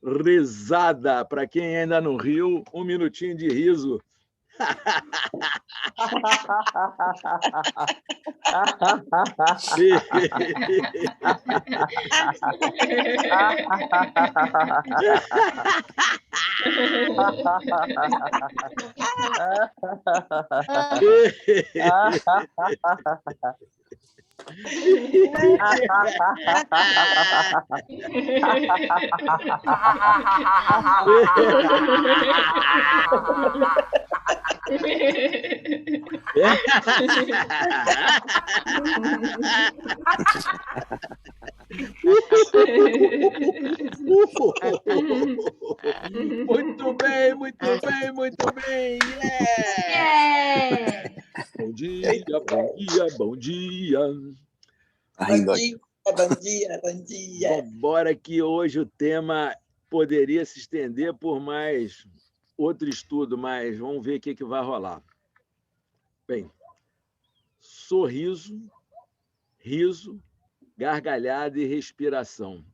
risada. Para quem ainda não riu, 1 minutinho de riso. Muito bem, muito bem, muito bem. Yeah! Bom dia, bom dia, bom dia. Bom dia, bom dia, bom dia. Bora que hoje o tema poderia se estender por mais outro estudo, mas vamos ver o que vai rolar. Bem, sorriso, riso, gargalhada e respiração.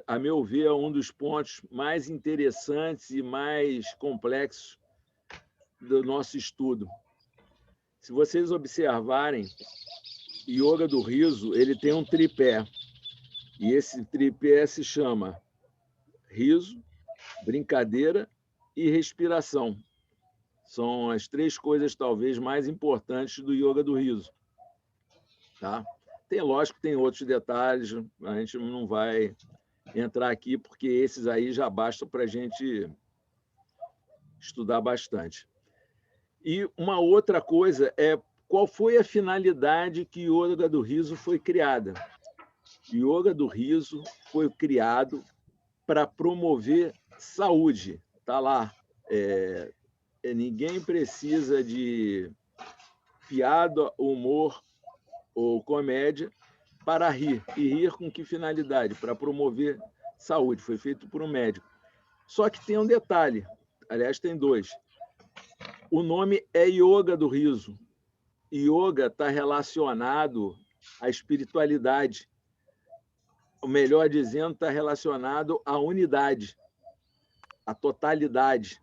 A meu ver, é um dos pontos mais interessantes e mais complexos do nosso estudo. Se vocês observarem, Yoga do Riso ele tem um tripé, e esse tripé se chama riso, brincadeira e respiração. São as 3 coisas, talvez, mais importantes do Yoga do Riso. Tá? Lógico, tem outros detalhes, a gente não vai entrar aqui, porque esses aí já bastam para a gente estudar bastante. E uma outra coisa é qual foi a finalidade que Yoga do Riso foi criada. Yoga do Riso foi criado para promover saúde. Está lá. Ninguém precisa de piada, humor ou comédia para rir. E rir com que finalidade? Para promover saúde. Foi feito por um médico. Só que tem um detalhe. Aliás, tem 2. O nome é Yoga do Riso. Yoga está relacionado à espiritualidade. Ou melhor dizendo, está relacionado à unidade, à totalidade.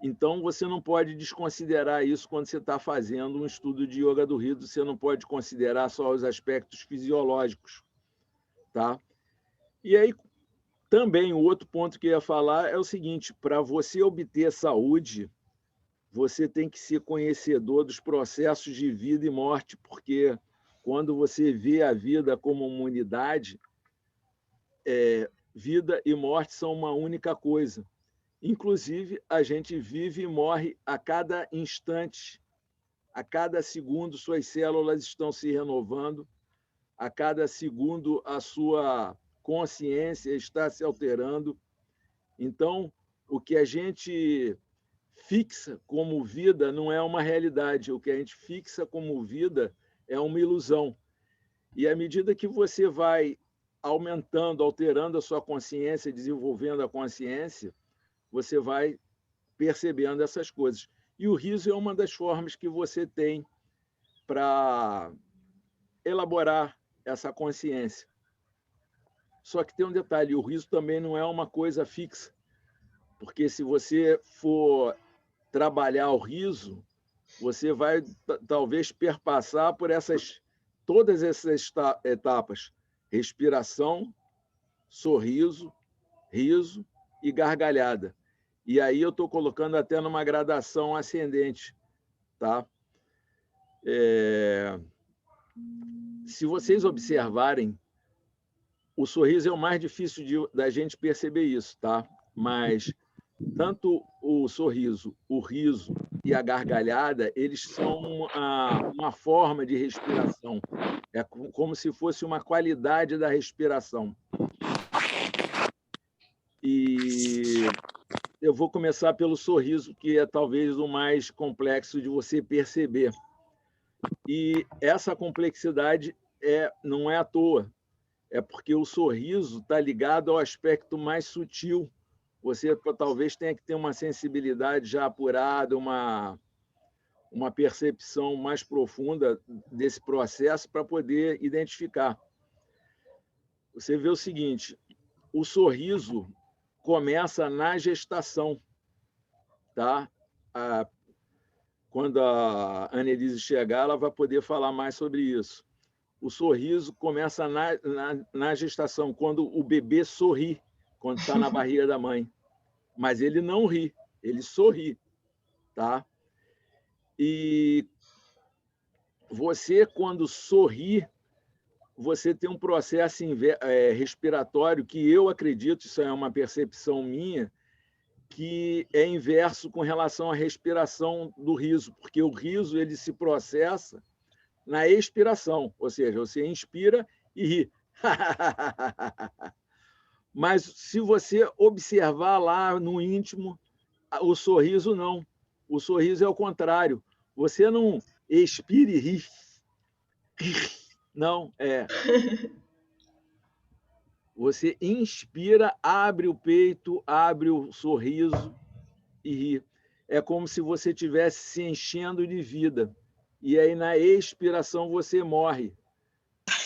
Então, você não pode desconsiderar isso quando você está fazendo um estudo de Yoga do Riso. Você não pode considerar só os aspectos fisiológicos. Tá? E aí, também, o outro ponto que eu ia falar é o seguinte: para você obter saúde, você tem que ser conhecedor dos processos de vida e morte, porque quando você vê a vida como uma unidade, vida e morte são uma única coisa. Inclusive, a gente vive e morre a cada instante, a cada segundo suas células estão se renovando, a cada segundo a sua consciência está se alterando. Então, o que a gente fixa como vida não é uma realidade, o que a gente fixa como vida é uma ilusão. E à medida que você vai aumentando, alterando a sua consciência, desenvolvendo a consciência, você vai percebendo essas coisas. E o riso é uma das formas que você tem para elaborar essa consciência. Só que tem um detalhe: o riso também não é uma coisa fixa, porque se você for trabalhar o riso, você vai talvez perpassar por todas essas etapas: respiração, sorriso, riso e gargalhada. E aí eu estou colocando até numa gradação ascendente. Tá? Se vocês observarem, o sorriso é o mais difícil da gente perceber isso, tá? Mas tanto o sorriso, o riso e a gargalhada, eles são uma forma de respiração. É como se fosse uma qualidade da respiração. E eu vou começar pelo sorriso, que é talvez o mais complexo de você perceber. E essa complexidade não é à toa. É porque o sorriso está ligado ao aspecto mais sutil. Você talvez tenha que ter uma sensibilidade já apurada, uma percepção mais profunda desse processo para poder identificar. Você vê o seguinte: o sorriso começa na gestação, tá? Quando a Annelise chegar, ela vai poder falar mais sobre isso. O sorriso começa na gestação, quando o bebê sorri, quando está na barriga da mãe. Mas ele não ri, ele sorri, tá? E você, quando sorri, você tem um processo respiratório que eu acredito, isso é uma percepção minha, que é inverso com relação à respiração do riso, porque o riso ele se processa na expiração, ou seja, você inspira e ri. Mas se você observar lá no íntimo, o sorriso não. O sorriso é o contrário. Você não expira e ri. Não, Você inspira, abre o peito, abre o sorriso e ri. É como se você estivesse se enchendo de vida. E aí, na expiração, você morre.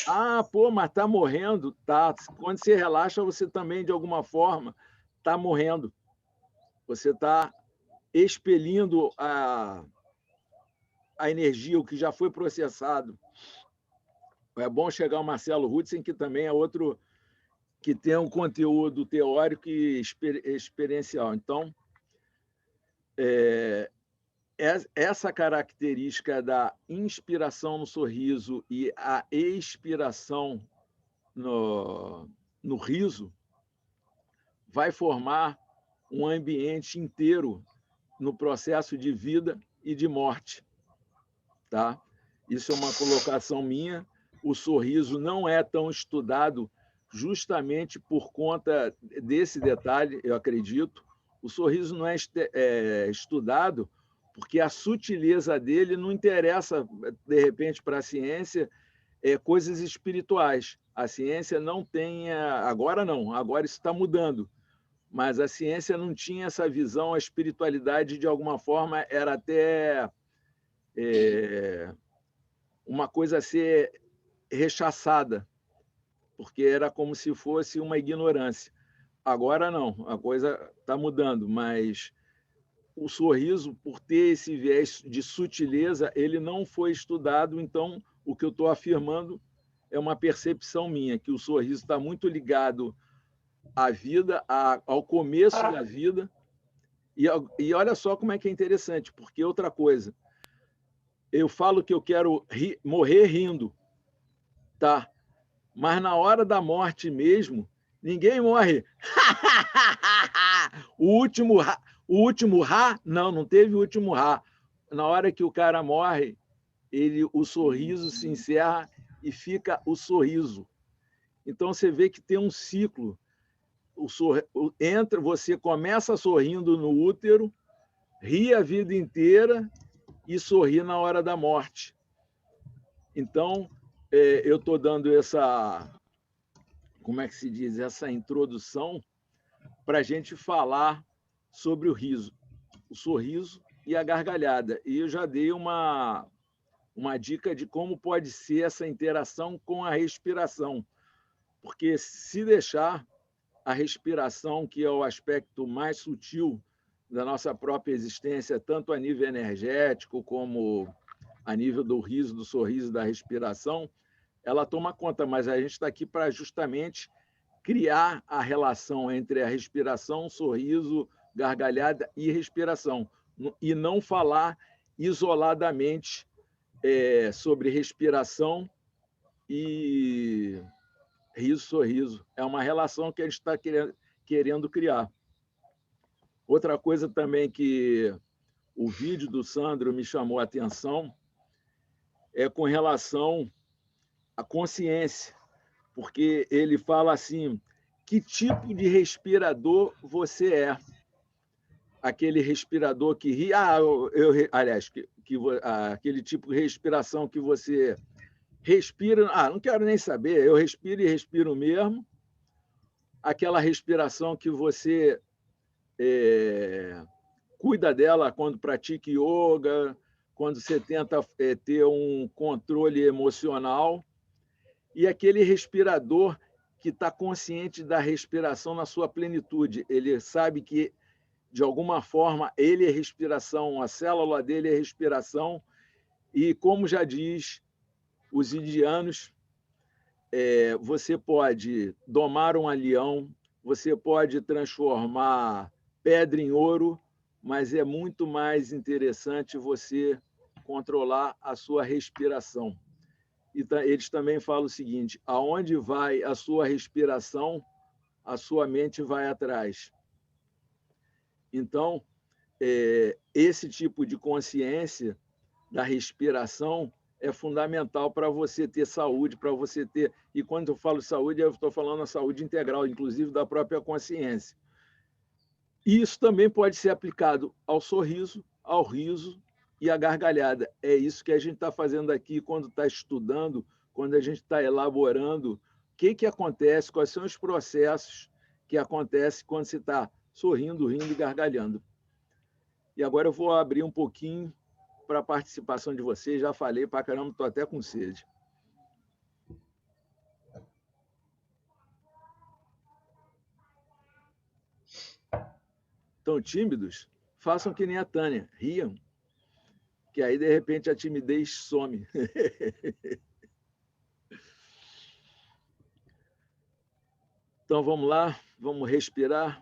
Ah, pô, mas está morrendo? Tá. Quando você relaxa, você também, de alguma forma, está morrendo. Você está expelindo a energia, o que já foi processado. É bom chegar o Marcelo Hudson, que também é outro que tem um conteúdo teórico e experiencial. Então, essa característica da inspiração no sorriso e a expiração no riso vai formar um ambiente inteiro no processo de vida e de morte. Tá? Isso é uma colocação minha. O sorriso não é tão estudado justamente por conta desse detalhe, eu acredito. O sorriso não é estudado porque a sutileza dele não interessa, de repente, para a ciência, coisas espirituais. A ciência não tem... Agora não, agora isso está mudando. Mas a ciência não tinha essa visão, a espiritualidade, de alguma forma, era até uma coisa a ser rechaçada, porque era como se fosse uma ignorância. Agora não, a coisa está mudando, mas o sorriso, por ter esse viés de sutileza, ele não foi estudado, então o que eu estou afirmando é uma percepção minha, que o sorriso está muito ligado à vida, ao começo da vida, e olha só como é que é interessante, porque outra coisa, eu falo que eu quero morrer rindo, tá? Mas na hora da morte mesmo, ninguém morre. O último rá, não teve o último rá. Na hora que o cara morre, o sorriso se encerra e fica o sorriso. Então você vê que tem um ciclo. Você começa sorrindo no útero, ri a vida inteira e sorri na hora da morte. Então, eu estou dando essa, como é que se diz, essa introdução para a gente falar sobre o riso, o sorriso e a gargalhada. E eu já dei uma dica de como pode ser essa interação com a respiração, porque se deixar a respiração, que é o aspecto mais sutil da nossa própria existência, tanto a nível energético como a nível do riso, do sorriso, da respiração, ela toma conta, mas a gente está aqui para justamente criar a relação entre a respiração, sorriso, gargalhada e respiração, e não falar isoladamente sobre respiração e riso, sorriso. É uma relação que a gente está querendo criar. Outra coisa também que o vídeo do Sandro me chamou a atenção é com relação à consciência, porque ele fala assim, que tipo de respirador você é? Aquele respirador que ri... aliás, aquele tipo de respiração que você respira... não quero nem saber, eu respiro e respiro mesmo. Aquela respiração que você cuida dela quando pratica yoga, quando você tenta ter um controle emocional, e aquele respirador que está consciente da respiração na sua plenitude. Ele sabe que, de alguma forma, ele é respiração, a célula dele é respiração, e, como já diz os indianos, você pode domar um leão, você pode transformar pedra em ouro, mas é muito mais interessante você controlar a sua respiração. E eles também falam o seguinte: aonde vai a sua respiração, a sua mente vai atrás. Então, esse tipo de consciência da respiração é fundamental para você ter saúde, para você ter... E quando eu falo saúde, eu estou falando a saúde integral, inclusive da própria consciência. E isso também pode ser aplicado ao sorriso, ao riso e à gargalhada. É isso que a gente está fazendo aqui quando está estudando, quando a gente está elaborando o que acontece, quais são os processos que acontecem quando você está sorrindo, rindo e gargalhando. E agora eu vou abrir um pouquinho para a participação de vocês. Já falei para caramba, estou até com sede. Estão tímidos? Façam que nem a Tânia, riam, que aí, de repente, a timidez some. Então, vamos lá, vamos respirar.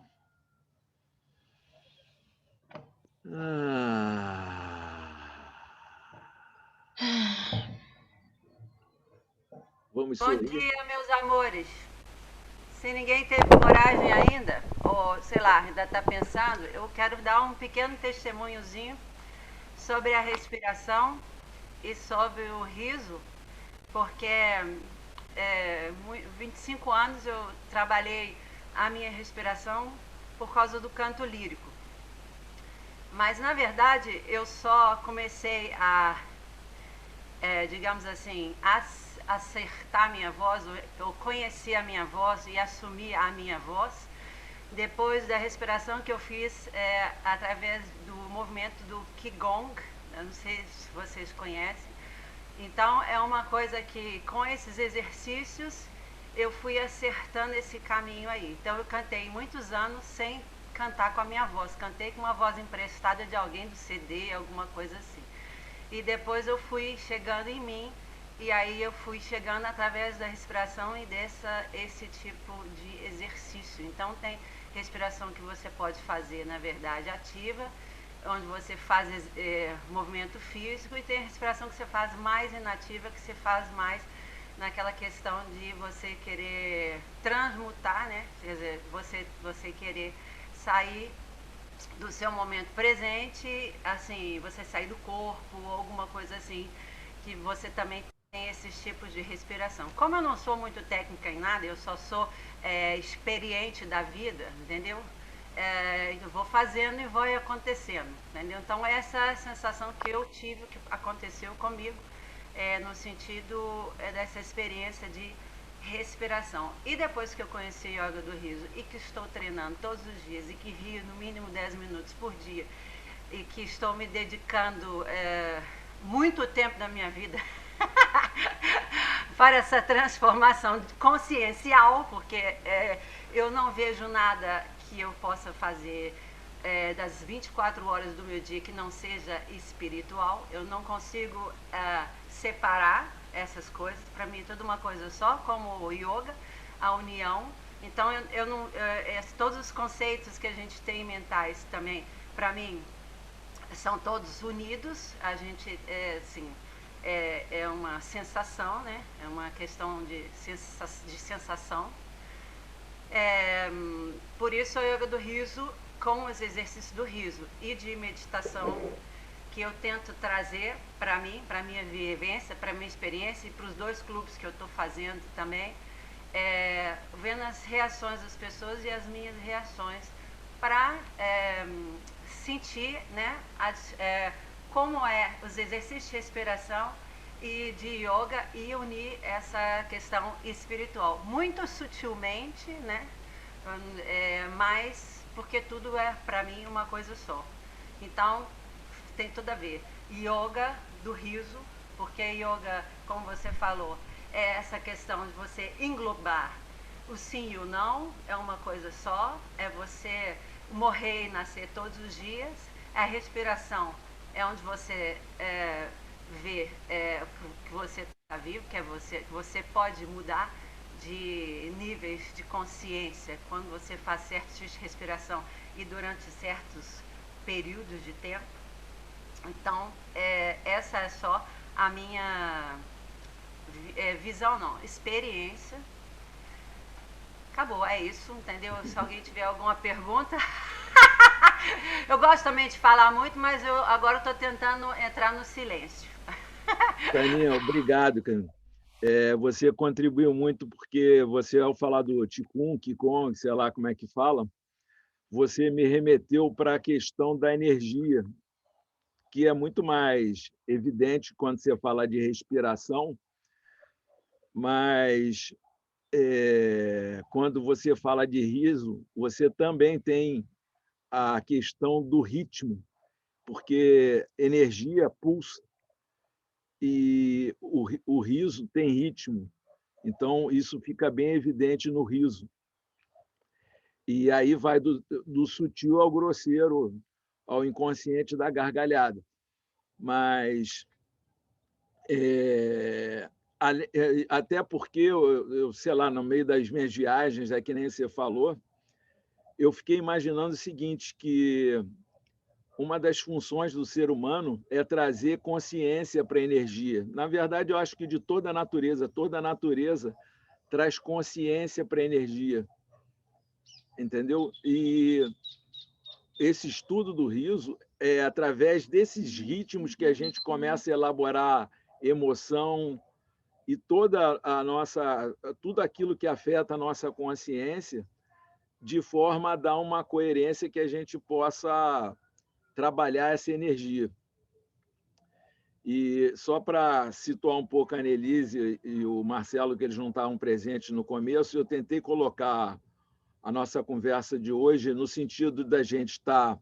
Vamos sorrir. Bom dia, meus amores. Se ninguém teve coragem ainda, ou sei lá, ainda está pensando, eu quero dar um pequeno testemunhozinho sobre a respiração e sobre o riso, porque 25 anos eu trabalhei a minha respiração por causa do canto lírico. Mas, na verdade, eu só comecei a, digamos assim, acertar a minha voz, eu conheci a minha voz e assumi a minha voz depois da respiração que eu fiz através do movimento do Qigong. Eu não sei se vocês conhecem. Então, é uma coisa que, com esses exercícios, eu fui acertando esse caminho aí. Então, eu cantei muitos anos sem cantar com a minha voz. Cantei com uma voz emprestada de alguém do CD, alguma coisa assim. E depois eu fui chegando em mim, e aí eu fui chegando através da respiração e esse tipo de exercício. Então, tem respiração que você pode fazer, na verdade, ativa, onde você faz movimento físico, e tem a respiração que você faz mais inativa, que você faz mais naquela questão de você querer transmutar, né? Quer dizer, você querer sair do seu momento presente, assim, você sair do corpo, ou alguma coisa assim, que você também tem esses tipos de respiração. Como eu não sou muito técnica em nada, eu só sou experiente da vida, entendeu? Eu vou fazendo e vai acontecendo, entendeu? Então, essa é a sensação que eu tive, que aconteceu comigo, no sentido dessa experiência de respiração. E depois que eu conheci a yoga do riso e que estou treinando todos os dias e que rio no mínimo 10 minutos por dia e que estou me dedicando muito tempo da minha vida para essa transformação consciencial, porque eu não vejo nada que eu possa fazer das 24 horas do meu dia que não seja espiritual. Eu não consigo separar essas coisas. Para mim é tudo uma coisa só, como o yoga, a união. Então, eu não, todos os conceitos que a gente tem mentais também, para mim, são todos unidos. A gente, assim, é uma sensação, né? É uma questão de sensação. Por isso, a yoga do riso, com os exercícios do riso e de meditação, que eu tento trazer para mim, para a minha vivência, para a minha experiência, e para os 2 clubes que eu estou fazendo também, vendo as reações das pessoas e as minhas reações, para sentir, né, como os exercícios de respiração e de yoga, e unir essa questão espiritual, muito sutilmente, né, mas porque tudo é, para mim, uma coisa só. Então, tem tudo a ver. Yoga do riso, porque yoga, como você falou, é essa questão de você englobar o sim e o não é uma coisa só, é você morrer e nascer todos os dias. A respiração é onde você vê que você está vivo, que você pode mudar de níveis de consciência quando você faz certos tipos de respiração e durante certos períodos de tempo. Então, essa é só a minha visão, não, experiência. Acabou, é isso, entendeu? Se alguém tiver alguma pergunta... Eu gosto também de falar muito, mas agora estou tentando entrar no silêncio. Taninha, obrigado, cara. Você contribuiu muito, porque você, ao falar do Qigong, sei lá como é que fala, você me remeteu para a questão da energia, que é muito mais evidente quando você fala de respiração, mas quando você fala de riso, você também tem a questão do ritmo, porque energia pulsa e o riso tem ritmo. Então, isso fica bem evidente no riso. E aí vai do sutil ao grosseiro, ao inconsciente da gargalhada. Mas, até porque, eu, sei lá, no meio das minhas viagens, que nem você falou, eu fiquei imaginando o seguinte, que uma das funções do ser humano é trazer consciência para a energia. Na verdade, eu acho que de toda a natureza traz consciência para a energia, entendeu? E esse estudo do riso é através desses ritmos que a gente começa a elaborar emoção e tudo aquilo que afeta a nossa consciência, de forma a dar uma coerência que a gente possa trabalhar essa energia. E só para situar um pouco a Annelise e o Marcelo, que eles não estavam presentes no começo, eu tentei colocar a nossa conversa de hoje no sentido da gente estar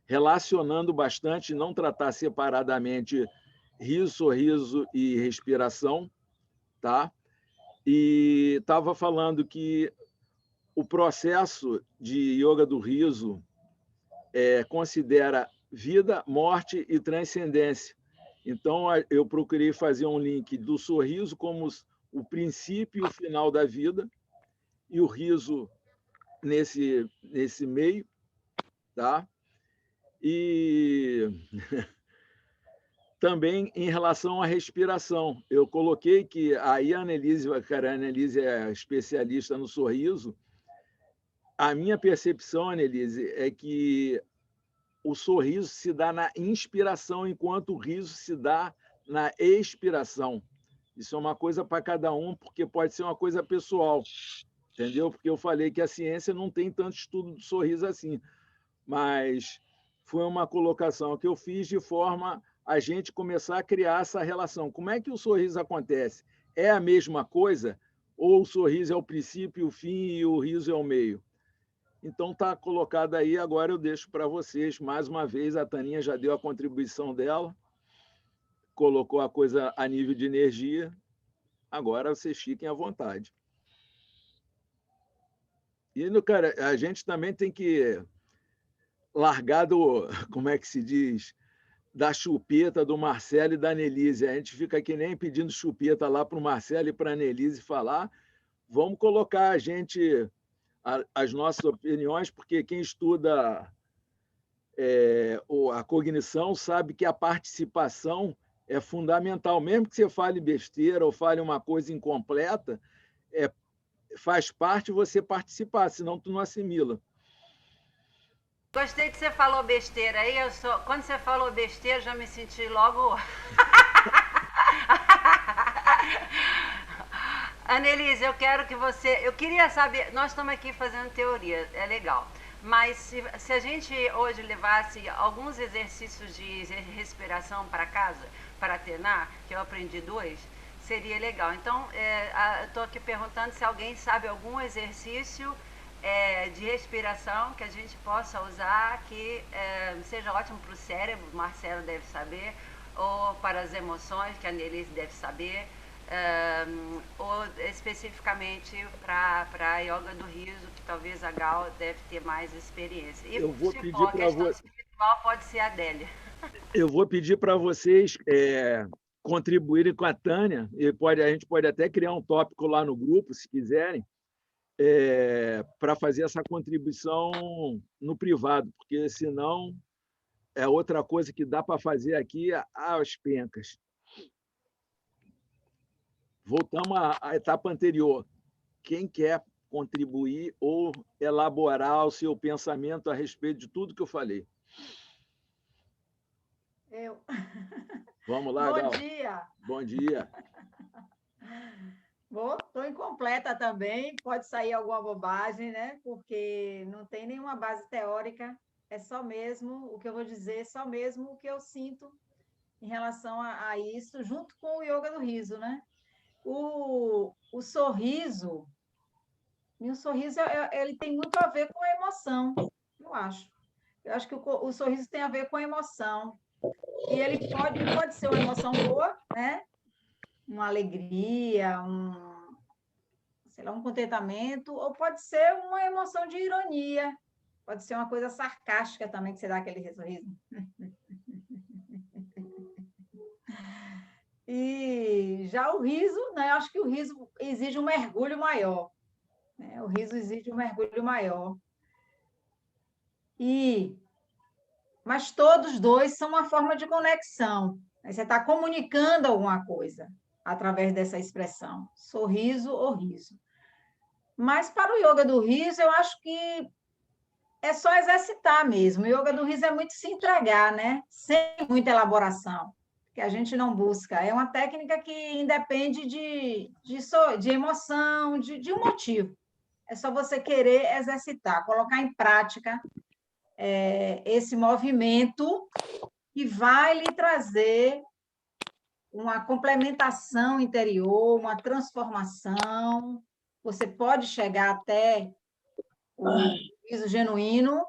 relacionando bastante, não tratar separadamente riso, sorriso e respiração, tá? E estava falando que o processo de yoga do riso considera vida, morte e transcendência. Então, eu procurei fazer um link do sorriso como o princípio e o final da vida, e o riso nesse meio, tá? E também em relação à respiração. Eu coloquei que aí a Annelise é especialista no sorriso. A minha percepção, Annelise, é que o sorriso se dá na inspiração, enquanto o riso se dá na expiração. Isso é uma coisa para cada um, porque pode ser uma coisa pessoal, entendeu? Porque eu falei que a ciência não tem tanto estudo do sorriso assim, mas foi uma colocação que eu fiz de forma a gente começar a criar essa relação. Como é que o sorriso acontece? É a mesma coisa? Ou o sorriso é o princípio, o fim, e o riso é o meio? Então, está colocado aí, agora eu deixo para vocês. Mais uma vez, a Taninha já deu a contribuição dela, colocou a coisa a nível de energia, agora vocês fiquem à vontade. E, cara, a gente também tem que largar como é que se diz, da chupeta do Marcelo e da Annelise. A gente fica aqui nem pedindo chupeta lá para o Marcelo e para a Annelise falar. Vamos colocar as nossas opiniões, porque quem estuda a cognição sabe que a participação é fundamental. Mesmo que você fale besteira ou fale uma coisa incompleta, faz parte você participar, senão tu não assimila. Gostei que você falou besteira aí. Quando você falou besteira, já me senti logo... Annelise, eu quero que você... Eu queria saber... Nós estamos aqui fazendo teoria, é legal. Mas se a gente hoje levasse alguns exercícios de respiração para casa, para treinar, que eu aprendi 2, seria legal. Então, eu estou aqui perguntando se alguém sabe algum exercício de respiração que a gente possa usar, que seja ótimo para o cérebro, o Marcelo deve saber, ou para as emoções, que a Annelise deve saber. ou especificamente para a yoga do riso, que talvez a Gal deve ter mais experiência. E Eu vou se pedir for a para questão você. espiritual, pode ser a Adélia. Eu vou pedir para vocês contribuírem com a Tânia, e a gente pode até criar um tópico lá no grupo, se quiserem, para fazer essa contribuição no privado, porque senão é outra coisa que dá para fazer aqui às pencas. Voltamos à etapa anterior. Quem quer contribuir ou elaborar o seu pensamento a respeito de tudo que eu falei? Eu. Vamos lá, Gal. Bom dia. Bom dia. Estou incompleta também, pode sair alguma bobagem, né? Porque não tem nenhuma base teórica, é só mesmo o que eu vou dizer, só mesmo o que eu sinto em relação a isso, junto com o yoga do riso, né? O sorriso, e o sorriso ele tem muito a ver com a emoção, eu acho. Eu acho que o sorriso tem a ver com a emoção. E ele pode ser uma emoção boa, né? Uma alegria, sei lá, um contentamento, ou pode ser uma emoção de ironia, pode ser uma coisa sarcástica também, que você dá aquele sorriso. E já o riso, né? Eu acho que o riso exige um mergulho maior. Né? O riso exige um mergulho maior. Mas todos dois são uma forma de conexão. Você está comunicando alguma coisa através dessa expressão, sorriso ou riso. Mas para o yoga do riso, eu acho que é só exercitar mesmo. O yoga do riso é muito se entregar, né? Sem muita elaboração, que a gente não busca. É uma técnica que independe de emoção, de um motivo. É só você querer exercitar, colocar em prática esse movimento que vai lhe trazer uma complementação interior, uma transformação. Você pode chegar até o riso genuíno,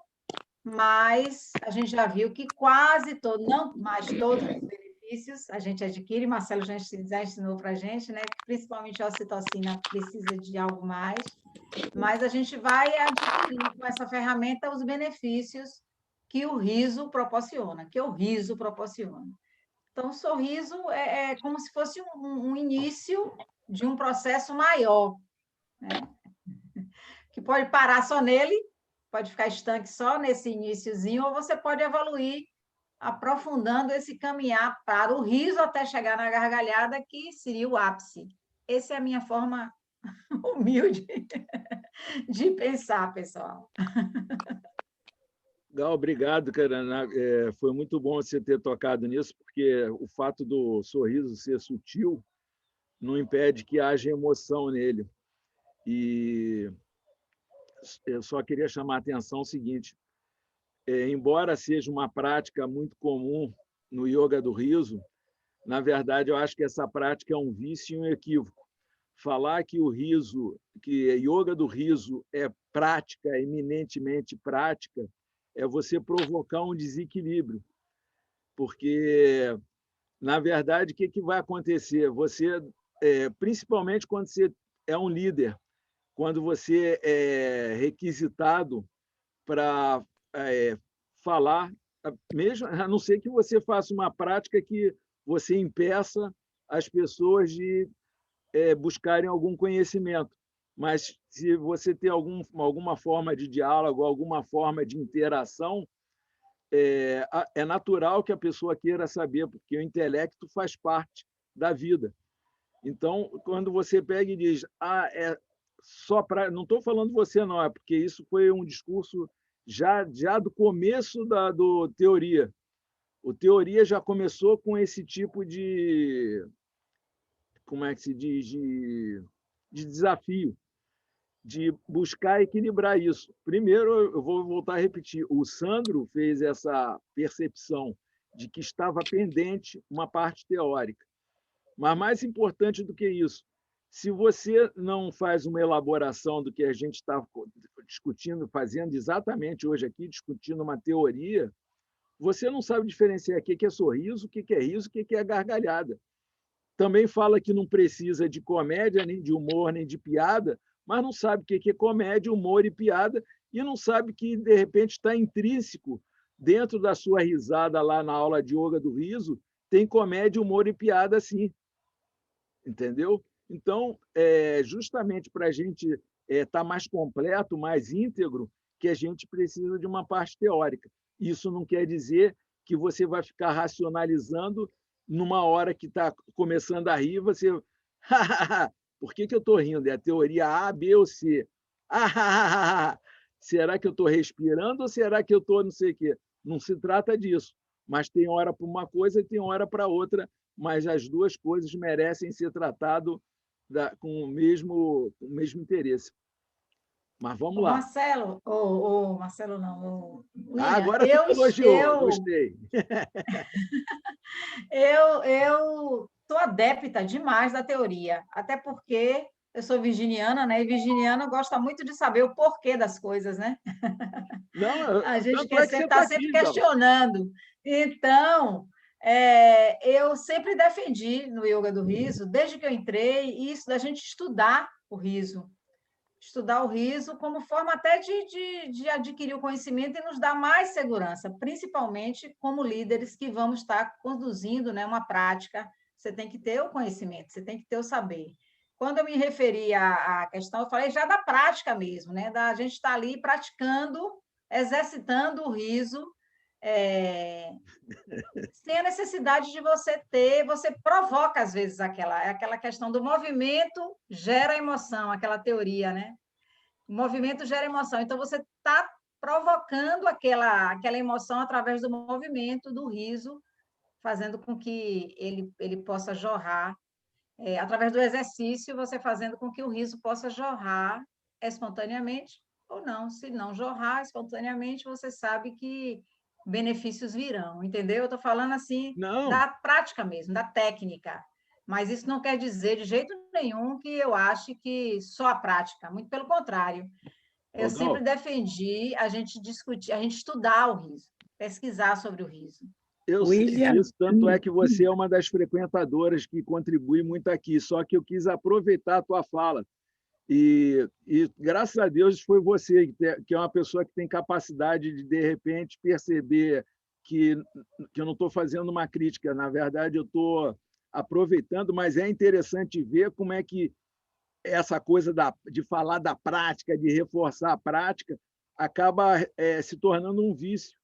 mas a gente já viu que quase todos, não mais todos os benefícios a gente adquire. Marcelo já ensinou para a gente, né? Que principalmente a ocitocina precisa de algo mais, mas a gente vai adquirir com essa ferramenta os benefícios que o riso proporciona, Então, o sorriso é como se fosse um início de um processo maior, né? Que pode parar só nele, pode ficar estanque só nesse iniciozinho, ou você pode evoluir aprofundando esse caminhar para o riso até chegar na gargalhada, que seria o ápice. Essa é a minha forma humilde de pensar, pessoal. Gal, obrigado, cara. Foi muito bom você ter tocado nisso, porque o fato do sorriso ser sutil não impede que haja emoção nele. E eu só queria chamar a atenção o seguinte: embora seja uma prática muito comum no yoga do riso, na verdade, eu acho que essa prática é um vício e um equívoco. Falar que o riso, que a yoga do riso é prática, eminentemente prática, é você provocar um desequilíbrio, porque, na verdade, o que vai acontecer? Você, principalmente quando você é um líder, quando você é requisitado para falar, mesmo a não ser que você faça uma prática que você impeça as pessoas de buscarem algum conhecimento. Mas se você tem alguma forma de diálogo, alguma forma de interação, é natural que a pessoa queira saber, porque o intelecto faz parte da vida. Então, quando você pega e diz, só para... Não estou falando você, não, é porque isso foi um discurso já do começo do teoria. O teoria já começou com esse tipo de... Como é que se diz? De desafio, de buscar equilibrar isso. Primeiro, eu vou voltar a repetir, o Sandro fez essa percepção de que estava pendente uma parte teórica. Mas mais importante do que isso, se você não faz uma elaboração do que a gente está discutindo, fazendo exatamente hoje aqui, discutindo uma teoria, você não sabe diferenciar o que é sorriso, o que é riso, o que é gargalhada. também fala que não precisa de comédia, nem de humor, nem de piada, mas não sabe o que é comédia, humor e piada, e não sabe que, de repente, está intrínseco dentro da sua risada lá na aula de yoga do riso, tem comédia, humor e piada sim, entendeu? Então, justamente para a gente estar mais completo, mais íntegro, que a gente precisa de uma parte teórica. Isso não quer dizer que você vai ficar racionalizando numa hora que está começando a rir, você... Por que eu estou rindo? É a teoria A, B ou C. Será que eu estou respirando ou será que eu estou não sei o quê? Não se trata disso. Mas tem hora para uma coisa e tem hora para outra, mas as duas coisas merecem ser tratadas com o mesmo interesse. Mas vamos lá. Marcelo, Marcelo não, William, agora tu elogiou, gostei. Eu sou adepta demais da teoria, até porque eu sou virginiana, né? E virginiana gosta muito de saber o porquê das coisas, né? Não, a gente quer sempre tá sempre aqui, questionando. Então, eu sempre defendi no Yoga do Riso, desde que eu entrei, isso da gente estudar o riso. Estudar o riso como forma até de adquirir o conhecimento e nos dar mais segurança, principalmente como líderes que vamos estar conduzindo, né, uma prática. Você tem que ter o conhecimento, você tem que ter o saber. Quando eu me referi à questão, eu falei já da prática mesmo, né, da gente estar ali praticando, exercitando o riso, sem a necessidade de você provoca às vezes aquela questão do movimento gera emoção, aquela teoria, né? O movimento gera emoção, então você está provocando aquela emoção através do movimento, do riso, fazendo com que ele possa jorrar, através do exercício, você fazendo com que o riso possa jorrar espontaneamente ou não. Se não jorrar espontaneamente, você sabe que benefícios virão, entendeu? Eu estou falando assim Não. da prática mesmo, da técnica. Mas isso não quer dizer de jeito nenhum que eu ache que só a prática, muito pelo contrário. Eu sempre defendi a gente discutir, a gente estudar o riso, pesquisar sobre o riso. Eu sei disso, tanto é que você é uma das frequentadoras que contribui muito aqui, só que eu quis aproveitar a tua fala. E graças a Deus foi você, que é uma pessoa que tem capacidade de repente, perceber que eu não estou fazendo uma crítica, na verdade, eu estou aproveitando, mas é interessante ver como é que essa coisa de falar da prática, de reforçar a prática, acaba se tornando um vício.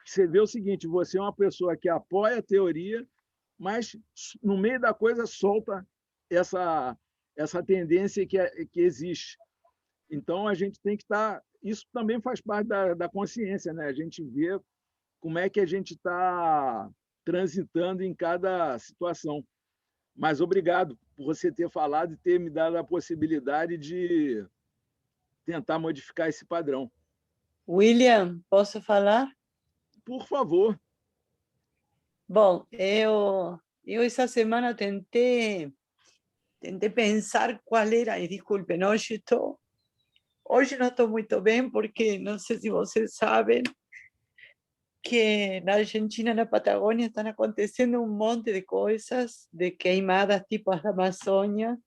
Você vê o seguinte, você é uma pessoa que apoia a teoria, mas no meio da coisa solta essa tendência que existe. Então, a gente tem que estar... Isso também faz parte da consciência, né? A gente vê como é que a gente está transitando em cada situação. Mas obrigado por você ter falado e ter me dado a possibilidade de tentar modificar esse padrão. William, posso falar? Por favor. Bom, eu essa semana tentei pensar qual era, e desculpem, hoje não estou muito bem, porque não sei se vocês sabem que na Argentina, na Patagônia, estão acontecendo um monte de coisas, de queimadas tipo as da Amazônia,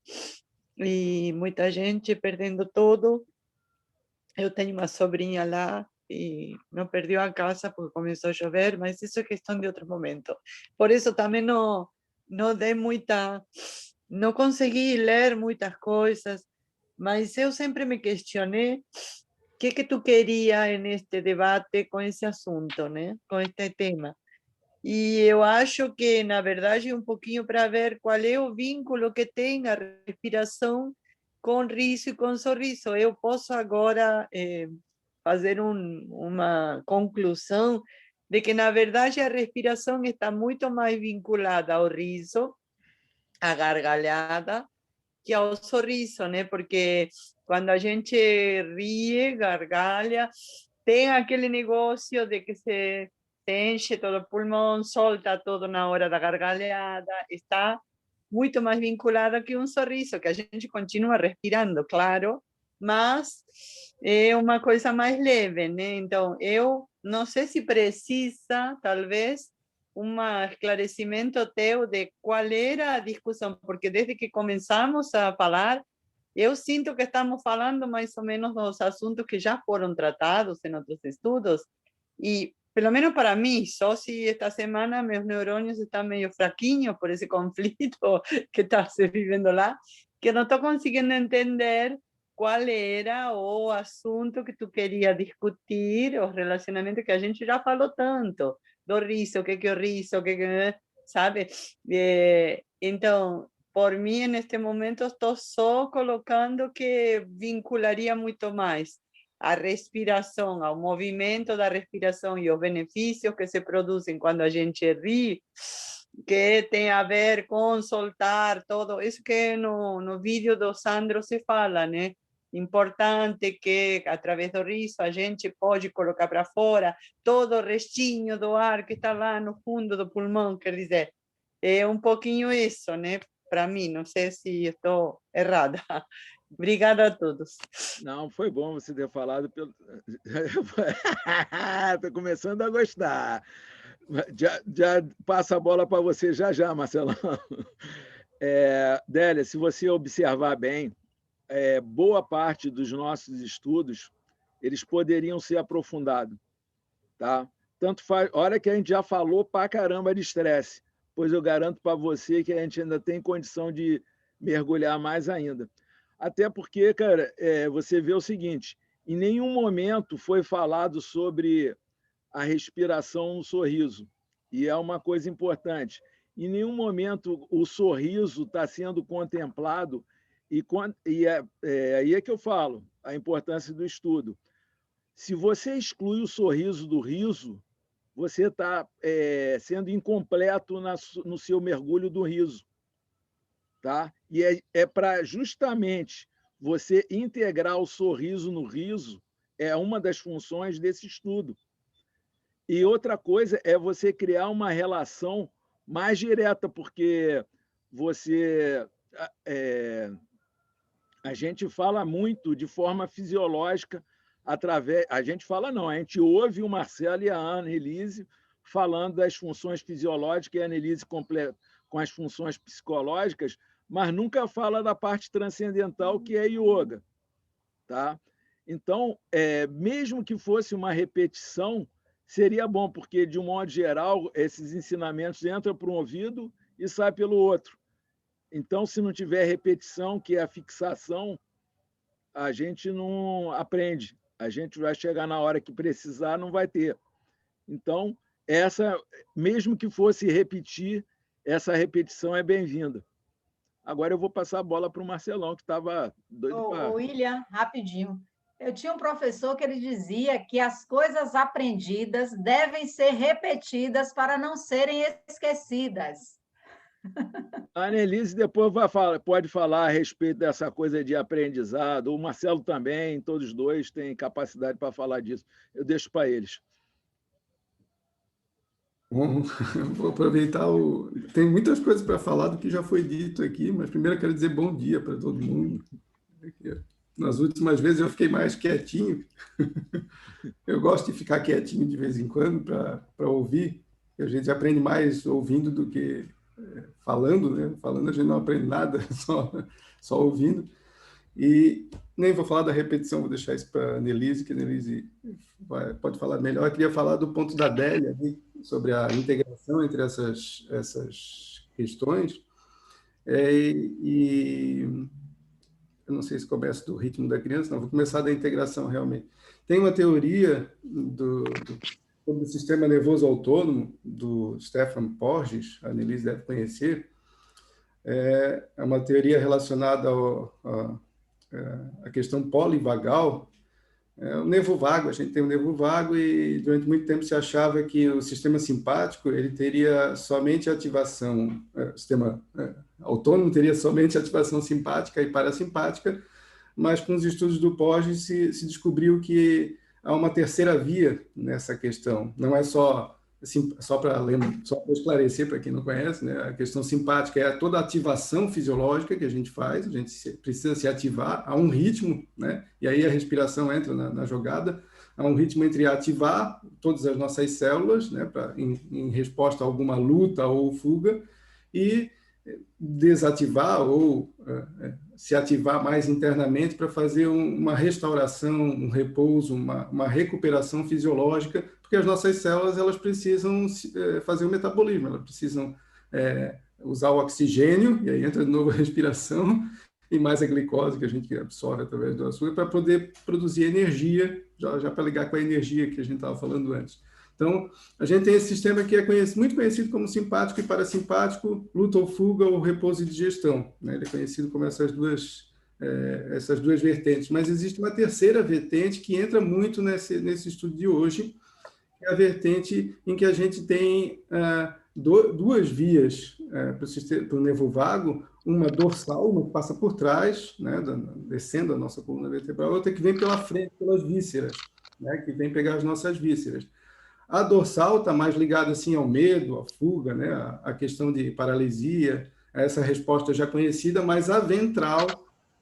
e muita gente perdendo tudo. Eu tenho uma sobrinha lá, e não perdeu a casa porque começou a chover, mas isso é questão de outro momento. Por isso também não dei não consegui ler muitas coisas, mas eu sempre me questionei o que tu queria neste debate com esse assunto, né? Com este tema. E eu acho que, na verdade, um pouquinho para ver qual é o vínculo que tem a respiração com riso e com sorriso. Eu posso agora fazer uma conclusão de que, na verdade, a respiração está muito mais vinculada ao riso, à gargalhada, que ao sorriso, né? Porque quando a gente ri, gargalha, tem aquele negócio de que se enche todo o pulmão, solta todo na hora da gargalhada, está muito mais vinculada que um sorriso, que a gente continua respirando, claro, mas é uma coisa mais leve, né? Então, eu não sei se precisa, talvez, esclarecimento teu de qual era a discussão, porque desde que começamos a falar, eu sinto que estamos falando mais ou menos dos assuntos que já foram tratados em outros estudos, e pelo menos para mim, só se esta semana meus neurônios estão meio fraquinhos por esse conflito que está se vivendo lá, que não estou conseguindo entender qual era o assunto que tu queria discutir, os relacionamentos que a gente já falou tanto, do riso, o que é o riso, sabe? Então, por mim, neste momento, estou só colocando que vincularia muito mais a respiração, ao movimento da respiração e os benefícios que se produzem quando a gente ri, que tem a ver com soltar todo isso que no vídeo do Sandro se fala, né? Importante que, através do riso, a gente pode colocar para fora todo o restinho do ar que está lá no fundo do pulmão, quer dizer, é um pouquinho isso, né? Para mim, não sei se estou errada. Obrigada a todos. Não, foi bom você ter falado pelo... Estou começando a gostar. Já passa a bola para você já, Marcelão. Délia, se você observar bem, boa parte dos nossos estudos eles poderiam ser aprofundados, tá? Tanto faz, olha que a gente já falou pra caramba de estresse, pois eu garanto para você que a gente ainda tem condição de mergulhar mais ainda. Até porque, cara, você vê o seguinte, em nenhum momento foi falado sobre a respiração no sorriso, e é uma coisa importante. Em nenhum momento o sorriso está sendo contemplado, e aí é que eu falo, a importância do estudo. Se você exclui o sorriso do riso, você está sendo incompleto no seu mergulho do riso. Tá? E é para justamente você integrar o sorriso no riso, é uma das funções desse estudo. E outra coisa é você criar uma relação mais direta, porque a gente fala muito de forma fisiológica, a gente fala não, a gente ouve o Marcelo e a Annelise falando das funções fisiológicas e a Annelise com as funções psicológicas, mas nunca fala da parte transcendental, que é yoga. Tá? Então, mesmo que fosse uma repetição, seria bom, porque, de um modo geral, esses ensinamentos entram por um ouvido e saem pelo outro. Então, se não tiver repetição, que é a fixação, a gente não aprende. A gente vai chegar na hora que precisar, não vai ter. Então, mesmo que fosse repetir, essa repetição é bem-vinda. Agora eu vou passar a bola para o Marcelão, que estava doido para... William, rapidinho. Eu tinha um professor que ele dizia que as coisas aprendidas devem ser repetidas para não serem esquecidas. A Annelise depois pode falar a respeito dessa coisa de aprendizado. O Marcelo também, todos dois têm capacidade para falar disso. Eu deixo para eles. Bom, vou aproveitar Tem muitas coisas para falar do que já foi dito aqui, mas primeiro eu quero dizer bom dia para todo mundo. Nas últimas vezes eu fiquei mais quietinho. Eu gosto de ficar quietinho de vez em quando para ouvir. A gente aprende mais ouvindo do que falando, né? Falando a gente não aprende nada, só ouvindo. E nem vou falar da repetição, vou deixar isso para a Annelise, que a Annelise pode falar melhor. Eu queria falar do ponto da Délia, sobre a integração entre essas questões. E eu não sei se começa do ritmo da criança, não, vou começar da integração, realmente. Tem uma teoria sobre o sistema nervoso autônomo, do Stefan Porges, a Annelise deve conhecer. É uma teoria relacionada à questão polivagal. O nervo vago, a gente tem um nervo vago e durante muito tempo se achava que o sistema simpático ele teria somente ativação, o sistema autônomo teria somente ativação simpática e parasimpática, mas com os estudos do Porges se descobriu que há uma terceira via nessa questão. Não é só para esclarecer para quem não conhece, né? A questão simpática é toda a ativação fisiológica que a gente faz, a gente precisa se ativar a um ritmo, né? E aí a respiração entra na jogada, há um ritmo entre ativar todas as nossas células, né, em resposta a alguma luta ou fuga, e desativar ou se ativar mais internamente para fazer uma restauração, um repouso, uma recuperação fisiológica, porque as nossas células elas precisam fazer o metabolismo, elas precisam usar o oxigênio, e aí entra de novo a respiração, e mais a glicose que a gente absorve através do açúcar, para poder produzir energia, já para ligar com a energia que a gente estava falando antes. Então, a gente tem esse sistema que é muito conhecido como simpático e parasimpático, luta ou fuga ou repouso e digestão, né? Ele é conhecido como essas duas vertentes. Mas existe uma terceira vertente que entra muito nesse estudo de hoje, que é a vertente em que a gente tem duas vias para o nervo vago, uma dorsal, uma que passa por trás, né, descendo a nossa coluna vertebral, outra que vem pela frente, pelas vísceras, né, que vem pegar as nossas vísceras. A dorsal está mais ligada assim, ao medo, à fuga, né, à questão de paralisia, a essa resposta já conhecida, mas a ventral,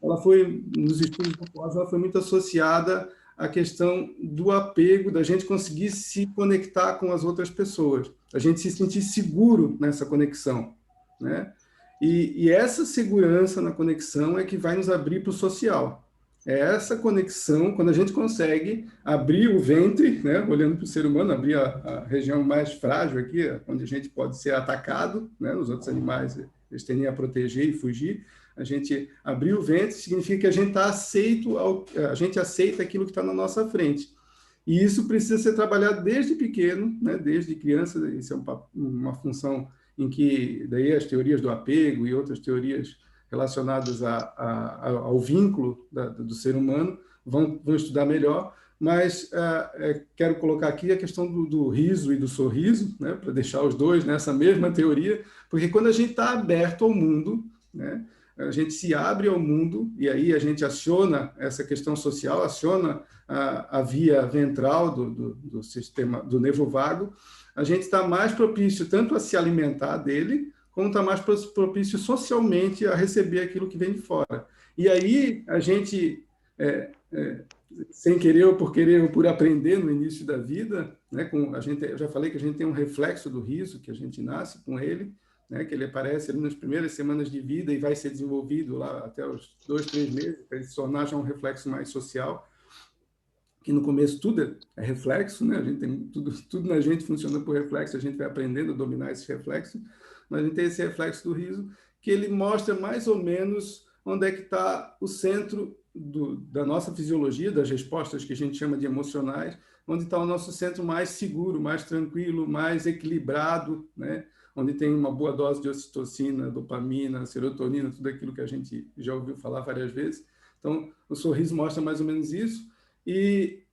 ela foi, nos estudos populares, ela foi muito associada à questão do apego, da gente conseguir se conectar com as outras pessoas, a gente se sentir seguro nessa conexão, né? E essa segurança na conexão é que vai nos abrir para o social. É essa conexão, quando a gente consegue abrir o ventre, né, olhando para o ser humano, abrir a região mais frágil aqui, onde a gente pode ser atacado, né, os outros animais eles tendem a proteger e fugir. A gente abrir o ventre significa que a gente está aceito, a gente aceita aquilo que está na nossa frente. E isso precisa ser trabalhado desde pequeno, né, desde criança. Isso é uma função em que daí as teorias do apego e outras teorias relacionadas ao vínculo do ser humano vão estudar melhor, mas quero colocar aqui a questão do riso e do sorriso, né, para deixar os dois nessa mesma teoria, porque quando a gente está aberto ao mundo, né, a gente se abre ao mundo, e aí a gente aciona essa questão social, aciona a via ventral do sistema, do nervo vago, a gente está mais propício tanto a se alimentar dele, como está mais propício socialmente a receber aquilo que vem de fora. E aí a gente, sem querer ou por querer ou por aprender no início da vida, né, eu já falei que a gente tem um reflexo do riso, que a gente nasce com ele, né, que ele aparece ali nas primeiras semanas de vida e vai ser desenvolvido lá até os 2, 3 meses, para ele se tornar já um reflexo mais social, que no começo tudo é reflexo, né? A gente tem tudo na gente funciona por reflexo, a gente vai aprendendo a dominar esse reflexo, mas a gente tem esse reflexo do riso, que ele mostra mais ou menos onde é que está o centro da nossa fisiologia, das respostas que a gente chama de emocionais, onde está o nosso centro mais seguro, mais tranquilo, mais equilibrado, né? Onde tem uma boa dose de ocitocina, dopamina, serotonina, tudo aquilo que a gente já ouviu falar várias vezes. Então, o sorriso mostra mais ou menos isso. E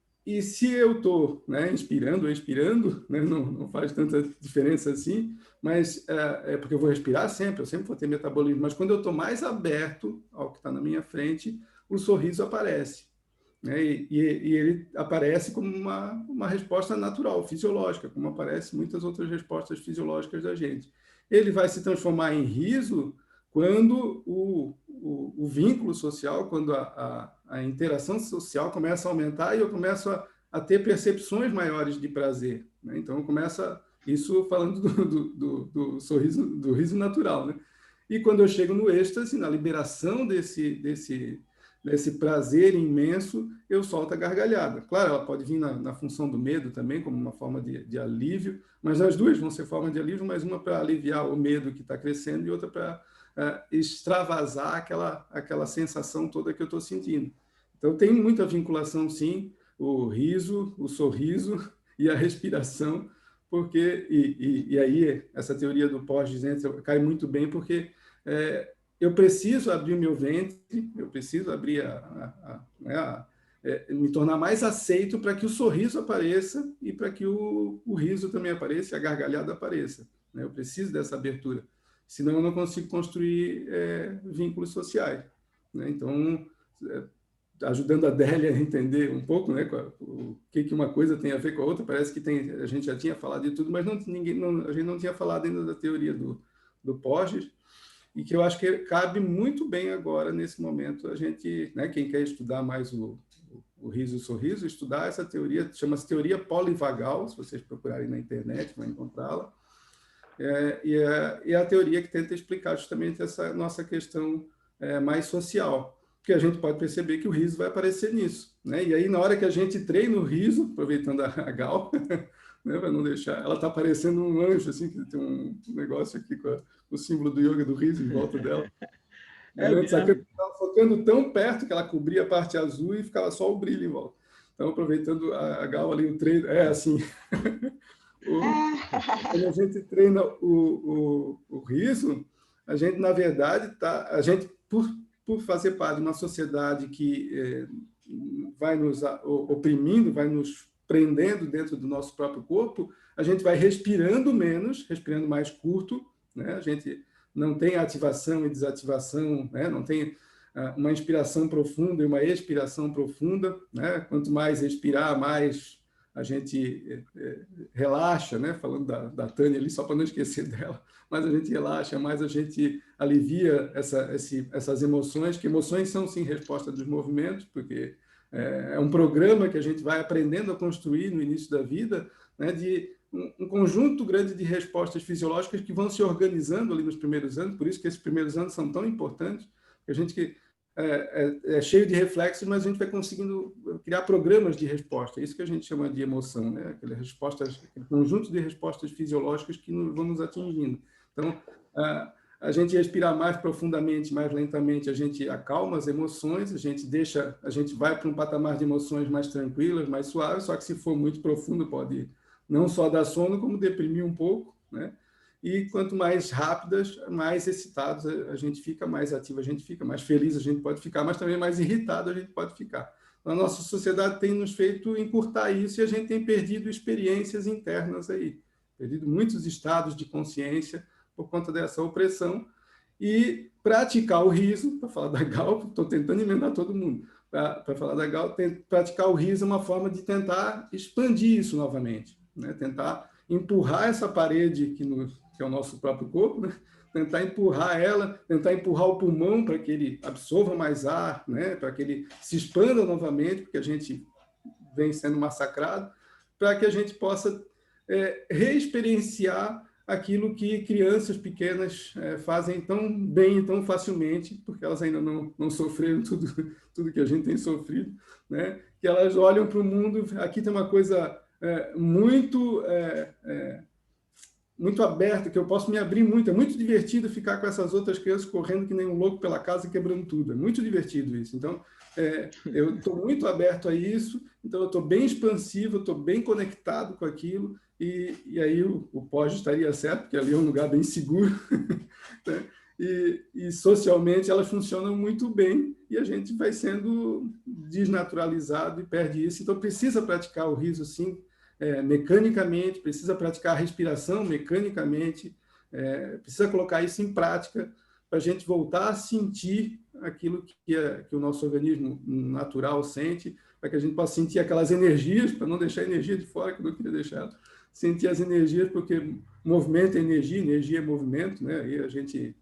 se eu estou, né, inspirando ou expirando, né, não faz tanta diferença assim, mas é porque eu vou respirar sempre, eu sempre vou ter metabolismo, mas quando eu estou mais aberto ao que está na minha frente, o sorriso aparece, né, e ele aparece como uma resposta natural, fisiológica, como aparecem muitas outras respostas fisiológicas da gente. Ele vai se transformar em riso quando o vínculo social, quando a interação social começa a aumentar e eu começo a ter percepções maiores de prazer, né? Então, começa isso falando do sorriso, do riso natural, né? E quando eu chego no êxtase, na liberação desse prazer imenso, eu solto a gargalhada. Claro, ela pode vir na função do medo também, como uma forma de alívio, mas as duas vão ser forma de alívio, mas uma para aliviar o medo que está crescendo e outra para extravasar aquela sensação toda que eu estou sentindo. Então, tem muita vinculação, sim, o riso, o sorriso e a respiração, porque, e aí essa teoria do pós-dizendo cai muito bem, porque eu preciso abrir o meu ventre, eu preciso abrir me tornar mais aceito para que o sorriso apareça e para que o riso também apareça e a gargalhada apareça, né? Eu preciso dessa abertura. Senão eu não consigo construir vínculos sociais, né? Então, ajudando a Délia a entender um pouco, né, o que uma coisa tem a ver com a outra, parece que a gente já tinha falado de tudo, mas a gente não tinha falado ainda da teoria do Porges, e que eu acho que cabe muito bem agora, nesse momento, a gente, né, quem quer estudar mais o o riso e o sorriso, estudar essa teoria, chama-se teoria polivagal, se vocês procurarem na internet, vão encontrá-la. E é a teoria que tenta explicar justamente essa nossa questão mais social, porque a gente pode perceber que o riso vai aparecer nisso, né? E aí, na hora que a gente treina o riso, aproveitando a Gal, né, para não deixar, ela está parecendo um anjo, assim, que tem um negócio aqui com o símbolo do yoga do riso em volta dela. Antes a câmera estava focando tão perto que ela cobria a parte azul e ficava só o brilho em volta. Então, aproveitando a Gal ali, o treino, assim... Quando a gente treina o riso, a gente, na verdade, a gente, por fazer parte de uma sociedade que vai nos oprimindo, vai nos prendendo dentro do nosso próprio corpo, a gente vai respirando menos, respirando mais curto, né? A gente não tem ativação e desativação, né? Não tem uma inspiração profunda e uma expiração profunda, né? Quanto mais respirar, mais a gente relaxa, né? Falando da Tânia ali, só para não esquecer dela, mais a gente relaxa, mais a gente alivia essas emoções, que emoções são, sim, resposta dos movimentos, porque é um programa que a gente vai aprendendo a construir no início da vida, né? De um conjunto grande de respostas fisiológicas que vão se organizando ali nos primeiros anos, por isso que esses primeiros anos são tão importantes, porque a gente é cheio de reflexos, mas a gente vai conseguindo criar programas de resposta. É isso que a gente chama de emoção, né? Aquele conjunto de respostas fisiológicas que vão nos atingindo. Então, a gente respirar mais profundamente, mais lentamente, a gente acalma as emoções, a gente vai para um patamar de emoções mais tranquilas, mais suaves, só que se for muito profundo pode não só dar sono, como deprimir um pouco, né? E quanto mais rápidas, mais excitados a gente fica, mais ativo a gente fica, mais feliz a gente pode ficar, mas também mais irritado a gente pode ficar. A nossa sociedade tem nos feito encurtar isso e a gente tem perdido experiências internas aí, perdido muitos estados de consciência por conta dessa opressão. E praticar o riso, para falar da Gal, estou tentando emendar todo mundo, para falar da Gal, praticar o riso é uma forma de tentar expandir isso novamente, né? Tentar empurrar essa parede que é o nosso próprio corpo, né? Tentar empurrar ela, tentar empurrar o pulmão para que ele absorva mais ar, né? Para que ele se expanda novamente, porque a gente vem sendo massacrado, para que a gente possa reexperienciar aquilo que crianças pequenas fazem tão bem e tão facilmente, porque elas ainda não sofreram tudo que a gente tem sofrido, né? Que elas olham para o mundo, aqui tem uma coisa muito aberta, que eu posso me abrir muito, é muito divertido ficar com essas outras crianças correndo que nem um louco pela casa e quebrando tudo, é muito divertido isso. Então, eu estou muito aberto a isso, então eu estou bem expansivo, estou bem conectado com aquilo, e aí o pós estaria certo, porque ali é um lugar bem seguro, né? E socialmente elas funcionam muito bem, e a gente vai sendo desnaturalizado e perde isso. Então precisa praticar o riso, sim, mecanicamente, precisa praticar a respiração mecanicamente, precisa colocar isso em prática para a gente voltar a sentir aquilo que o nosso organismo natural sente, para que a gente possa sentir aquelas energias, para não deixar a energia de fora, que eu não queria deixar ela, sentir as energias, porque movimento é energia, energia é movimento, né? E a gente,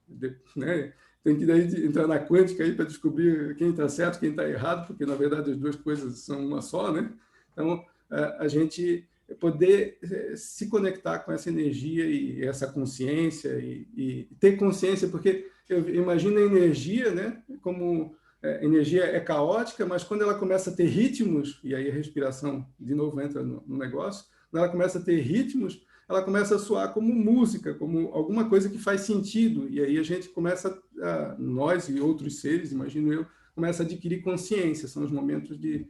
né, tem que daí entrar na quântica aí para descobrir quem está certo, quem está errado, porque na verdade as duas coisas são uma só, né? Então, a gente poder se conectar com essa energia e essa consciência e ter consciência, porque eu imagino a energia, né, como energia é caótica, mas quando ela começa a ter ritmos, e aí a respiração de novo entra no negócio, quando ela começa a ter ritmos, ela começa a soar como música, como alguma coisa que faz sentido, e aí a gente começa, nós e outros seres, imagino eu, começa a adquirir consciência, são os momentos de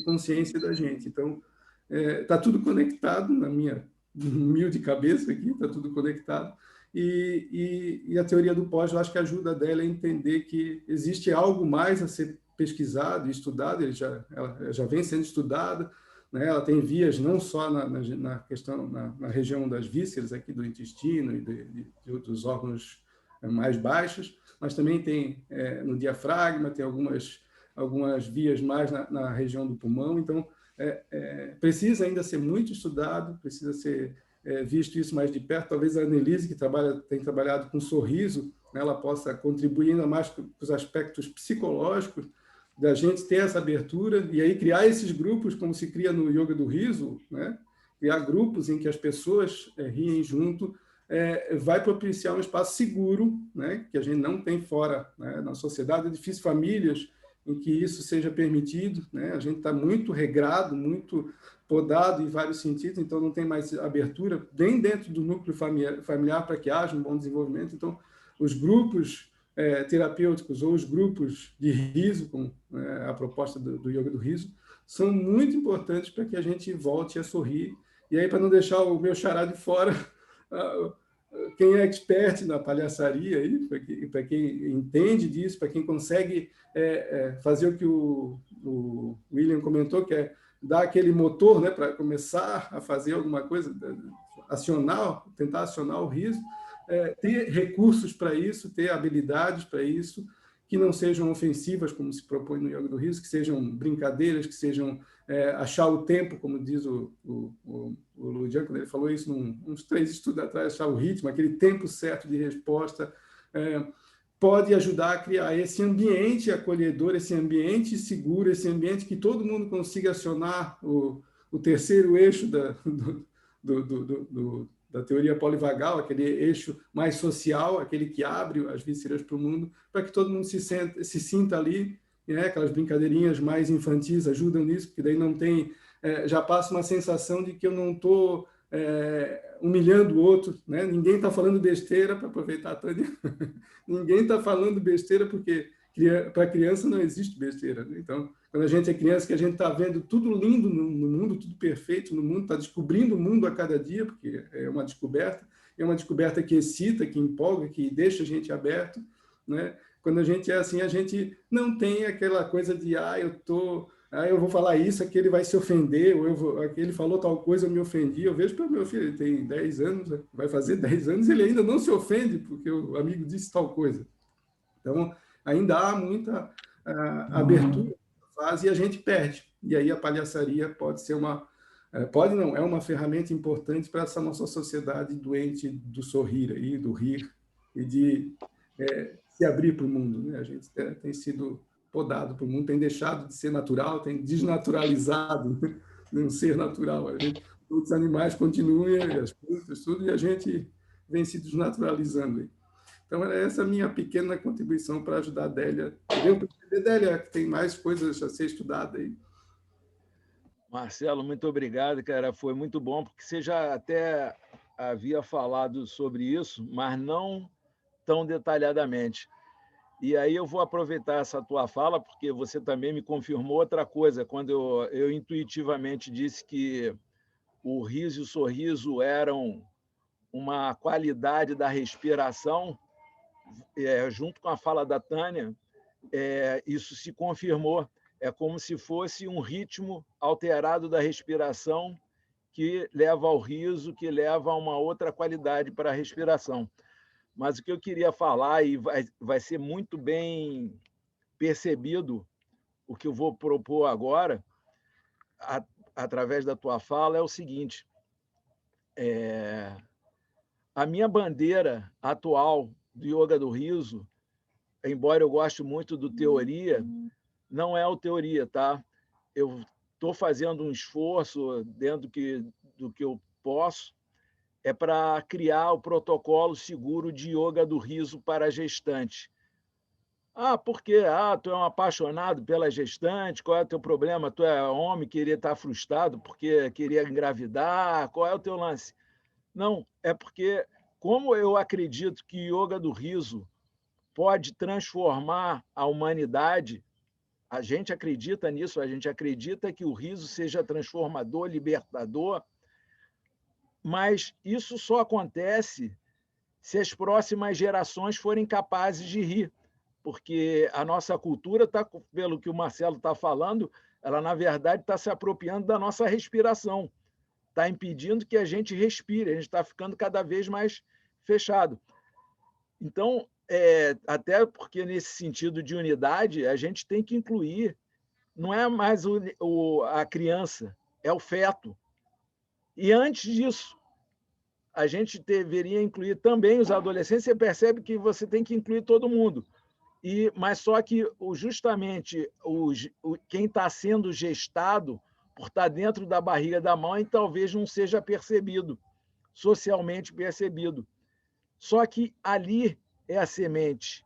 consciência da gente. Então, está tudo conectado na minha humilde cabeça aqui, está tudo conectado. E a teoria do pós, eu acho que ajuda dela a entender que existe algo mais a ser pesquisado e estudado, ela já vem sendo estudada, né? Ela tem vias não só na questão, na região das vísceras, aqui do intestino e de outros órgãos mais baixos, mas também tem no diafragma, tem algumas vias mais na região do pulmão. Então, precisa ainda ser muito estudado, precisa ser visto isso mais de perto. Talvez a Annelise, que tem trabalhado com sorriso, né, ela possa contribuir ainda mais com os aspectos psicológicos da gente ter essa abertura e aí criar esses grupos, como se cria no Yoga do Riso, né? Criar grupos em que as pessoas riem junto, vai propiciar um espaço seguro, né? Que a gente não tem fora, né? Na sociedade. É difícil famílias em que isso seja permitido, né? A gente está muito regrado, muito podado em vários sentidos, então não tem mais abertura nem dentro do núcleo familiar para que haja um bom desenvolvimento. Então, os grupos terapêuticos ou os grupos de riso, como a proposta do Yoga do Riso, são muito importantes para que a gente volte a sorrir. E aí, para não deixar o meu xará de fora, quem é expert na palhaçaria, para quem entende disso, para quem consegue fazer o que o William comentou, que é dar aquele motor, né, para começar a fazer alguma coisa, tentar acionar o riso, ter recursos para isso, ter habilidades para isso, que não sejam ofensivas, como se propõe no Yoga do Riso, que sejam brincadeiras, que sejam achar o tempo, como diz o Ludian, quando ele falou isso uns 3 estudos atrás, achar o ritmo, aquele tempo certo de resposta, pode ajudar a criar esse ambiente acolhedor, esse ambiente seguro, esse ambiente que todo mundo consiga acionar o terceiro eixo da teoria polivagal, aquele eixo mais social, aquele que abre as vísceras para o mundo, para que todo mundo se sinta ali, né? Aquelas brincadeirinhas mais infantis ajudam nisso, porque daí não tem, já passa uma sensação de que eu não estou humilhando o outro, né? Ninguém está falando besteira, para aproveitar a Tânia, ninguém está falando besteira porque para criança não existe besteira, né? Então, quando a gente é criança, que a gente está vendo tudo lindo no mundo, tudo perfeito no mundo, está descobrindo o mundo a cada dia, porque é uma descoberta que excita, que empolga, que deixa a gente aberto, né? Quando a gente é assim, a gente não tem aquela coisa de eu vou falar isso, aquele vai se ofender, ou aquele falou tal coisa, eu me ofendi. Eu vejo para o meu filho, ele tem 10 anos, vai fazer 10 anos, ele ainda não se ofende porque o amigo disse tal coisa. Então, ainda há muita abertura na fase e a gente perde. E aí a palhaçaria pode ser é uma ferramenta importante para essa nossa sociedade doente do sorrir, aí, do rir, e de se abrir para o mundo, né? A gente tem sido podado para o mundo, tem deixado de ser natural, tem desnaturalizado um ser natural. Os animais continuam, as plantas, tudo, e a gente vem se desnaturalizando. Então, era essa a minha pequena contribuição para ajudar a Délia. Deu para entender, Délia, que tem mais coisas a ser estudada aí. Marcelo, muito obrigado, cara. Foi muito bom, porque você já até havia falado sobre isso, mas não tão detalhadamente. E aí eu vou aproveitar essa tua fala, porque você também me confirmou outra coisa, quando eu intuitivamente disse que o riso e o sorriso eram uma qualidade da respiração, junto com a fala da Tânia, isso se confirmou. É como se fosse um ritmo alterado da respiração que leva ao riso, que leva a uma outra qualidade para a respiração. Mas o que eu queria falar, e vai ser muito bem percebido o que eu vou propor agora, através da tua fala, é o seguinte: a minha bandeira atual do Yoga do Riso, embora eu goste muito do teoria, não é o teoria, tá? Eu estou fazendo um esforço dentro do que eu posso, para criar o protocolo seguro de Yoga do Riso para a gestante. Por quê? Tu é um apaixonado pela gestante, qual é o teu problema? Tu é homem, queria estar frustrado porque queria engravidar, qual é o teu lance? Não, é porque, como eu acredito que Yoga do Riso pode transformar a humanidade, a gente acredita nisso, a gente acredita que o riso seja transformador, libertador, mas isso só acontece se as próximas gerações forem capazes de rir, porque a nossa cultura, pelo que o Marcelo está falando, ela, na verdade, está se apropriando da nossa respiração, está impedindo que a gente respire, a gente está ficando cada vez mais fechado. Então, até porque, nesse sentido de unidade, a gente tem que incluir, não é mais a criança, é o feto. E antes disso, a gente deveria incluir também os adolescentes. Você percebe que você tem que incluir todo mundo. Mas só que justamente quem está sendo gestado, por estar dentro da barriga da mãe, talvez não seja percebido, socialmente percebido. Só que ali é a semente.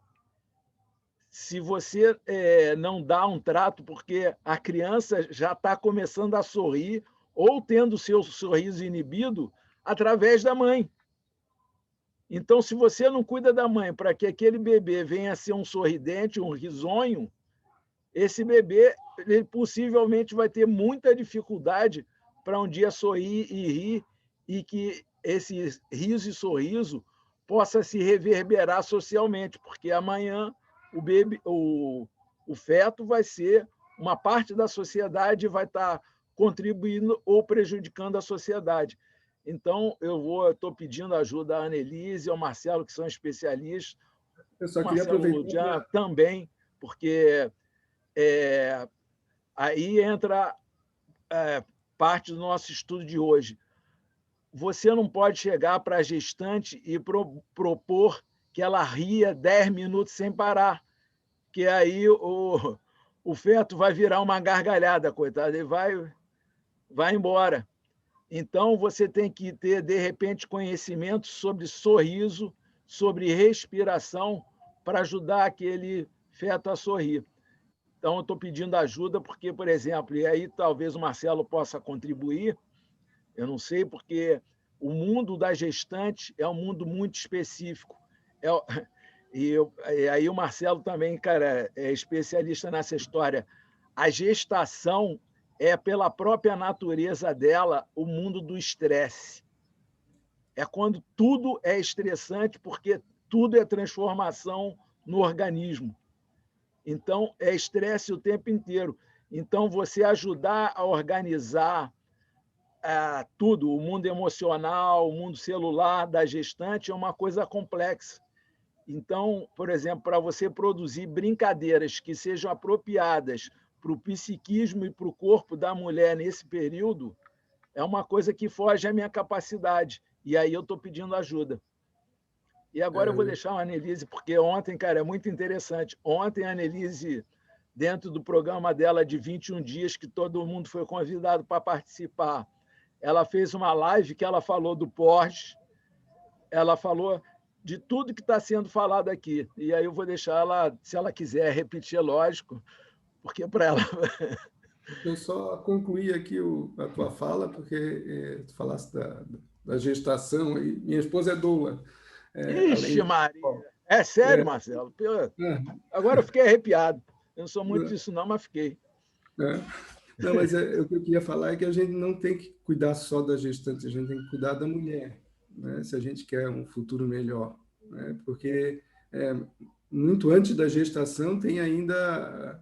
Se você não dá um trato, porque a criança já está começando a sorrir ou tendo o seu sorriso inibido através da mãe. Então, se você não cuida da mãe para que aquele bebê venha a ser um sorridente, um risonho, esse bebê ele possivelmente vai ter muita dificuldade para um dia sorrir e rir, e que esse riso e sorriso possa se reverberar socialmente, porque amanhã o feto vai ser uma parte da sociedade e vai estar contribuindo ou prejudicando a sociedade. Então, eu estou pedindo ajuda à Annelise e ao Marcelo, que são especialistas, Eu só o queria Marcelo aproveitar Ludian também, porque aí entra parte do nosso estudo de hoje. Você não pode chegar para a gestante e propor que ela ria 10 minutos sem parar, que aí o feto vai virar uma gargalhada, coitado, ele vai embora. Então, você tem que ter, de repente, conhecimento sobre sorriso, sobre respiração, para ajudar aquele feto a sorrir. Então, eu estou pedindo ajuda porque, por exemplo, e aí talvez o Marcelo possa contribuir, eu não sei, porque o mundo da gestante é um mundo muito específico. E aí o Marcelo também, cara, é especialista nessa história. A gestação é, pela própria natureza dela, o mundo do estresse. É quando tudo é estressante, porque tudo é transformação no organismo. Então, é estresse o tempo inteiro. Então, você ajudar a organizar tudo, o mundo emocional, o mundo celular da gestante, é uma coisa complexa. Então, por exemplo, para você produzir brincadeiras que sejam apropriadas para o psiquismo e para o corpo da mulher nesse período, é uma coisa que foge à minha capacidade. E aí eu estou pedindo ajuda. E agora eu vou deixar a Annelise, porque ontem, cara, é muito interessante. Ontem a Annelise, dentro do programa dela de 21 dias, que todo mundo foi convidado para participar, ela fez uma live que ela falou do Porsche, ela falou de tudo que está sendo falado aqui. E aí eu vou deixar ela, se ela quiser repetir, lógico, porque para ela... Eu só concluí aqui a tua fala, porque tu falaste da gestação, e minha esposa é doula. Ixi, Maria! É sério, Marcelo? Agora eu fiquei arrepiado. Eu não sou muito disso não, mas fiquei. Não, mas o que eu queria falar é que a gente não tem que cuidar só da gestante, a gente tem que cuidar da mulher, né? Se a gente quer um futuro melhor, né? Porque muito antes da gestação tem ainda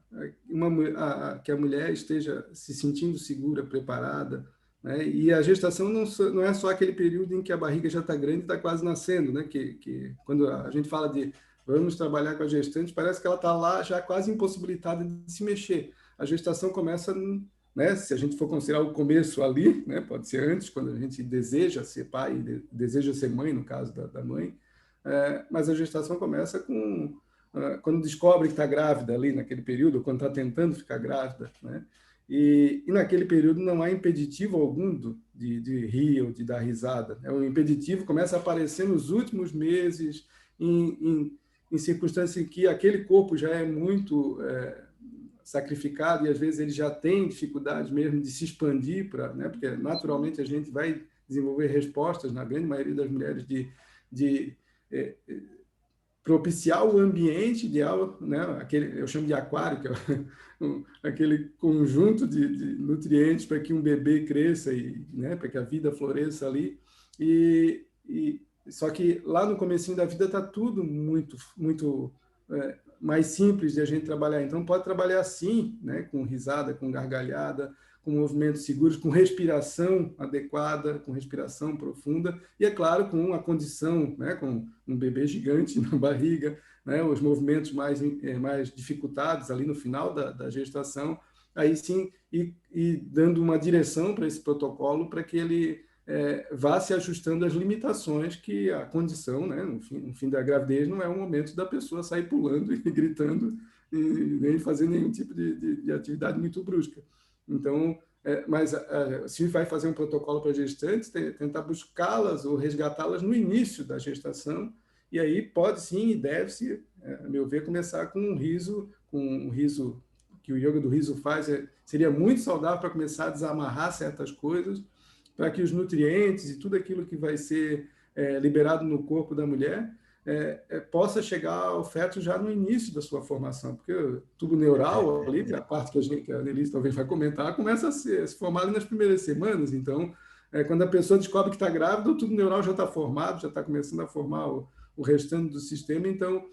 que a mulher esteja se sentindo segura, preparada, né? E a gestação não é só aquele período em que a barriga já está grande e está quase nascendo, né? Que quando a gente fala de vamos trabalhar com a gestante, parece que ela está lá já quase impossibilitada de se mexer. A gestação começa, né, se a gente for considerar o começo ali, né, pode ser antes, quando a gente deseja ser pai, deseja ser mãe, no caso da mãe, mas a gestação começa quando descobre que está grávida ali naquele período, quando está tentando ficar grávida, né? E naquele período não há impeditivo algum de rir ou de dar risada. O impeditivo começa a aparecer nos últimos meses, em circunstâncias em que aquele corpo já é muito sacrificado e às vezes ele já tem dificuldade mesmo de se expandir, né? Porque naturalmente a gente vai desenvolver respostas, na grande maioria das mulheres, de propiciar o ambiente ideal, né? Eu chamo de aquário, que é aquele conjunto de nutrientes para que um bebê cresça e, né, para que a vida floresça ali. Só que lá no comecinho da vida está tudo muito, muito mais simples de a gente trabalhar. Então, pode trabalhar assim, né, com risada, com gargalhada, com movimentos seguros, com respiração adequada, com respiração profunda, e, é claro, com a condição, né, com um bebê gigante na barriga, né, os movimentos mais dificultados ali no final da gestação, aí sim, e dando uma direção para esse protocolo para que ele vá se ajustando às limitações que a condição, né, no fim da gravidez, não é o momento da pessoa sair pulando e gritando e nem fazer nenhum tipo de atividade muito brusca. Então, mas se vai fazer um protocolo para gestantes, tentar buscá-las ou resgatá-las no início da gestação, e aí pode sim e deve-se, a meu ver, começar com um riso que o yoga do riso faz, seria muito saudável para começar a desamarrar certas coisas, para que os nutrientes e tudo aquilo que vai ser liberado no corpo da mulher possa chegar ao feto já no início da sua formação, porque o tubo neural ali, que é a parte que a Annelise talvez vai comentar, começa a se formar ali nas primeiras semanas. Então, quando a pessoa descobre que está grávida, o tubo neural já está formado, já está começando a formar o restante do sistema. Então,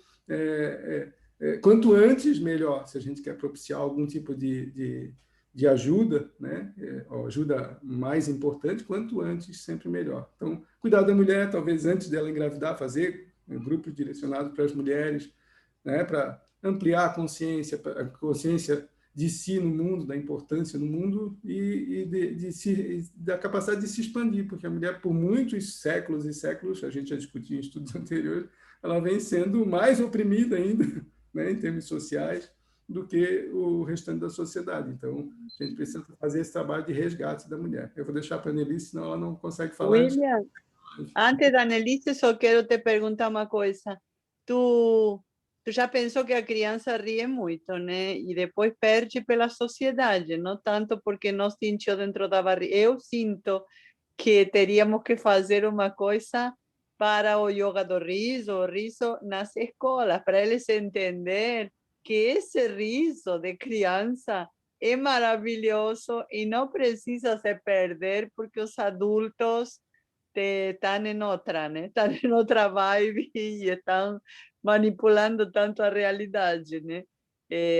quanto antes, melhor, se a gente quer propiciar algum tipo de ajuda, né? Ajuda mais importante, quanto antes, sempre melhor. Então, cuidar da mulher, talvez antes dela engravidar, fazer grupos direcionados para as mulheres, né? Para ampliar a consciência de si no mundo, da importância no mundo e da capacidade de se expandir, porque a mulher, por muitos séculos e séculos, a gente já discutiu em estudos anteriores, ela vem sendo mais oprimida ainda, né? Em termos sociais, do que o restante da sociedade. Então, a gente precisa fazer esse trabalho de resgate da mulher. Eu vou deixar para a Annelise, senão ela não consegue falar. William, antes da Annelise, só quero te perguntar uma coisa. Tu já pensou que a criança ri muito, né? E depois perde pela sociedade, não tanto porque não sentiu dentro da barriga. Eu sinto que teríamos que fazer uma coisa para o yoga do riso, o riso nas escolas, para eles entender que esse riso de criança é maravilhoso e não precisa se perder porque os adultos estão em outra, né? Estão em outra vibe e estão manipulando tanto a realidade, né?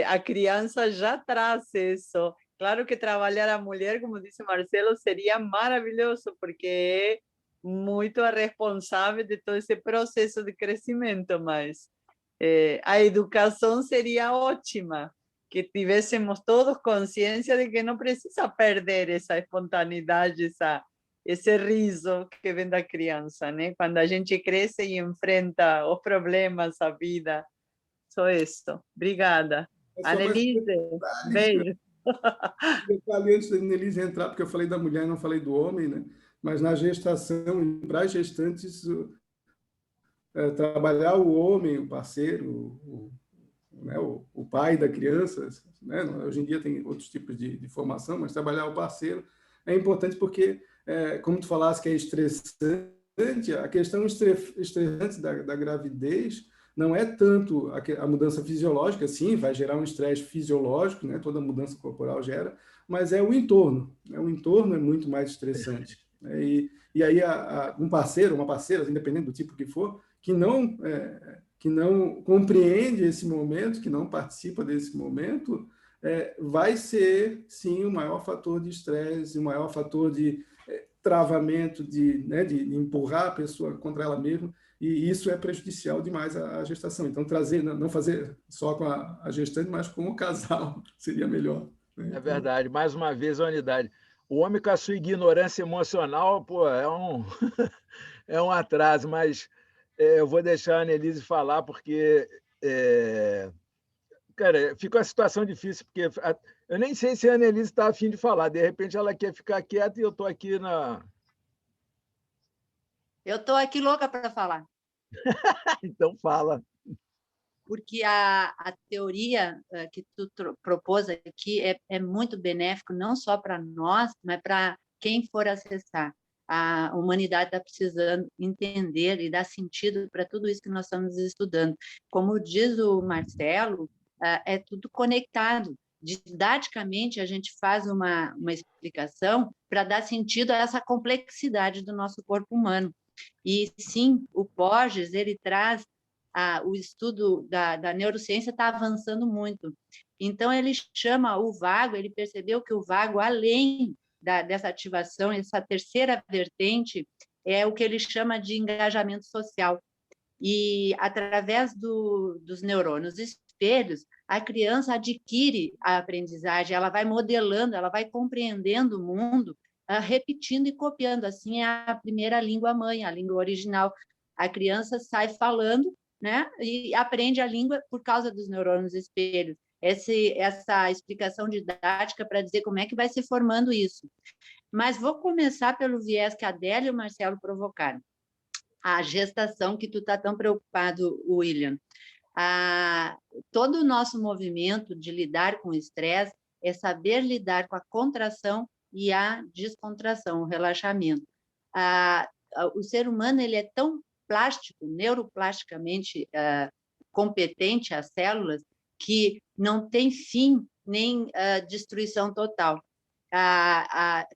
A criança já traz isso. Claro que trabalhar a mulher, como disse Marcelo, seria maravilhoso, porque é muito a responsável de todo esse processo de crescimento, mas a educação seria ótima, que tivéssemos todos consciência de que não precisa perder essa espontaneidade, esse riso que vem da criança, né? Quando a gente cresce e enfrenta os problemas, a vida. Só isso. Obrigada. Annelise, beijo. Eu falei antes da Annelise entrar, porque eu falei da mulher, não falei do homem, né? Mas na gestação, para as gestantes, trabalhar o homem, o parceiro, né, o pai da criança, né? Hoje em dia tem outros tipos de formação, mas trabalhar o parceiro é importante porque, como tu falaste que é estressante, a questão estressante da gravidez não é tanto a mudança fisiológica, sim, vai gerar um estresse fisiológico, né? Toda mudança corporal gera, mas é o entorno. O entorno é muito mais estressante. Né? E aí um parceiro, uma parceira, independente do tipo que for, que não compreende esse momento, que não participa desse momento, vai ser, sim, o maior fator de estresse, o maior fator de travamento, de empurrar a pessoa contra ela mesma, e isso é prejudicial demais à gestação. Então, não fazer só com a gestante, mas com o casal seria melhor. Né? É verdade. Mais uma vez, a unidade. O homem com a sua ignorância emocional, pô, é um atraso, mas eu vou deixar a Annelise falar, porque, cara, fica uma situação difícil, porque eu nem sei se a Annelise está a fim de falar, de repente ela quer ficar quieta e eu estou aqui na... Eu estou aqui louca para falar. Então fala. Porque a teoria que tu propôs aqui é muito benéfico, não só para nós, mas para quem for acessar. A humanidade está precisando entender e dar sentido para tudo isso que nós estamos estudando. Como diz o Marcelo, é tudo conectado. Didaticamente, a gente faz uma explicação para dar sentido a essa complexidade do nosso corpo humano. E, sim, o Porges, ele traz o estudo da neurociência está avançando muito. Então, ele chama o vago, ele percebeu que o vago, além dessa ativação, essa terceira vertente, é o que ele chama de engajamento social. E, através dos neurônios espelhos, a criança adquire a aprendizagem, ela vai modelando, ela vai compreendendo o mundo repetindo e copiando. Assim é a primeira língua-mãe, a língua original. A criança sai falando, né, e aprende a língua por causa dos neurônios espelhos. Essa explicação didática para dizer como é que vai se formando isso. Mas vou começar pelo viés que a Adélia e o Marcelo provocaram. A gestação que tu está tão preocupado, William. Todo o nosso movimento de lidar com o estresse é saber lidar com a contração e a descontração, o relaxamento. O ser humano ele é tão plástico, neuroplasticamente competente, as células, que não tem fim nem destruição total. A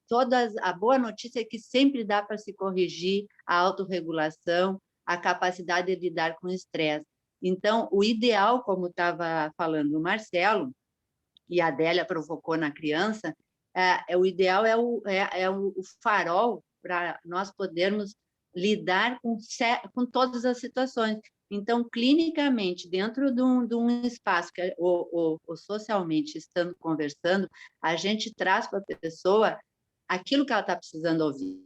boa notícia é que sempre dá para se corrigir a autorregulação, a capacidade de lidar com o estresse. Então, o ideal, como estava falando o Marcelo, e a Adélia provocou na criança, o ideal é o farol para nós podermos lidar com todas as situações. Então, clinicamente, dentro de um espaço, ou socialmente, estando conversando, a gente traz para a pessoa aquilo que ela está precisando ouvir,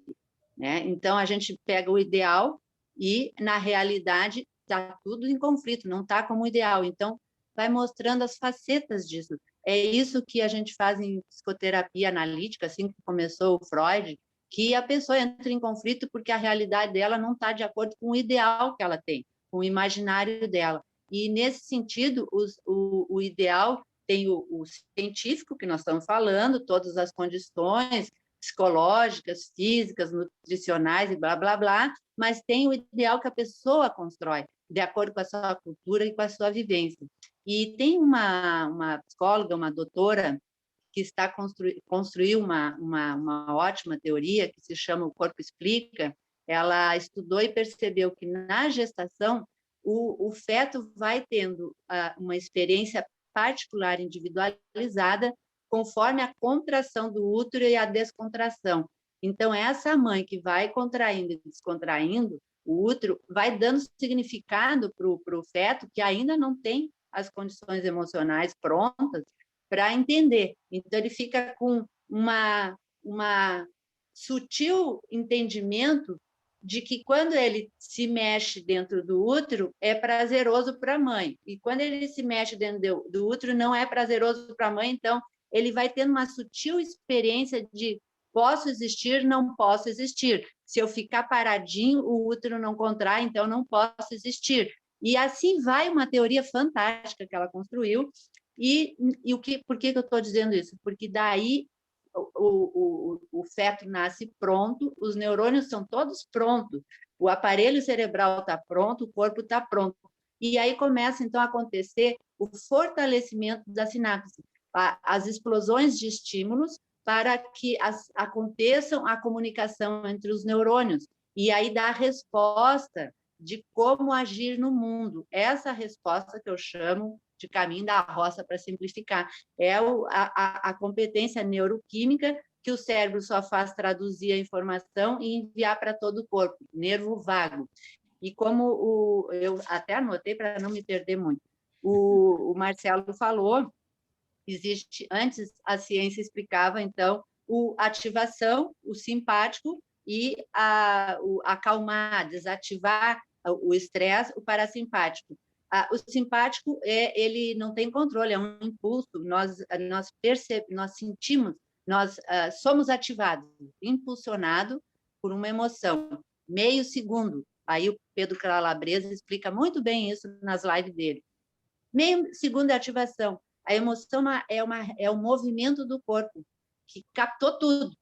né? Então, a gente pega o ideal e, na realidade, está tudo em conflito, não está como ideal. Então, vai mostrando as facetas disso. É isso que a gente faz em psicoterapia analítica, assim que começou o Freud, que a pessoa entra em conflito porque a realidade dela não está de acordo com o ideal que ela tem, com o imaginário dela. E, nesse sentido, o ideal tem o científico, que nós estamos falando, todas as condições psicológicas, físicas, nutricionais e blá, blá, blá, mas tem o ideal que a pessoa constrói, de acordo com a sua cultura e com a sua vivência. E tem uma psicóloga, uma doutora, que está construiu uma ótima teoria, que se chama O Corpo Explica. Ela estudou e percebeu que, na gestação, o feto vai tendo uma experiência particular, individualizada, conforme a contração do útero e a descontração. Então, essa mãe que vai contraindo e descontraindo o útero vai dando significado para o feto, que ainda não tem as condições emocionais prontas para entender. Então, ele fica com uma sutil entendimento de que, quando ele se mexe dentro do útero, é prazeroso para a mãe. E, quando ele se mexe dentro do útero, não é prazeroso para a mãe. Então, ele vai tendo uma sutil experiência de posso existir, não posso existir. Se eu ficar paradinho, o útero não contrai, então não posso existir. E assim vai, uma teoria fantástica que ela construiu. Por que eu estou dizendo isso? Porque daí o feto nasce pronto, os neurônios são todos prontos, o aparelho cerebral está pronto, o corpo está pronto. E aí começa, então, a acontecer o fortalecimento da sinapse, as explosões de estímulos, para que aconteçam a comunicação entre os neurônios, e aí dá a resposta de como agir no mundo. Essa resposta que eu chamo de caminho da roça, para simplificar, é a competência neuroquímica que o cérebro só faz traduzir a informação e enviar para todo o corpo, nervo vago. E como eu até anotei para não me perder muito, o Marcelo falou, antes a ciência explicava, então, a ativação, o simpático, e acalmar, desativar o estresse, o parasimpático. O simpático, ele não tem controle, é um impulso, nós sentimos, nós somos ativados, impulsionados por uma emoção, meio segundo. Aí o Pedro Calabresa explica muito bem isso nas lives dele. Meio segundo de ativação. A emoção é o movimento do corpo, que captou tudo,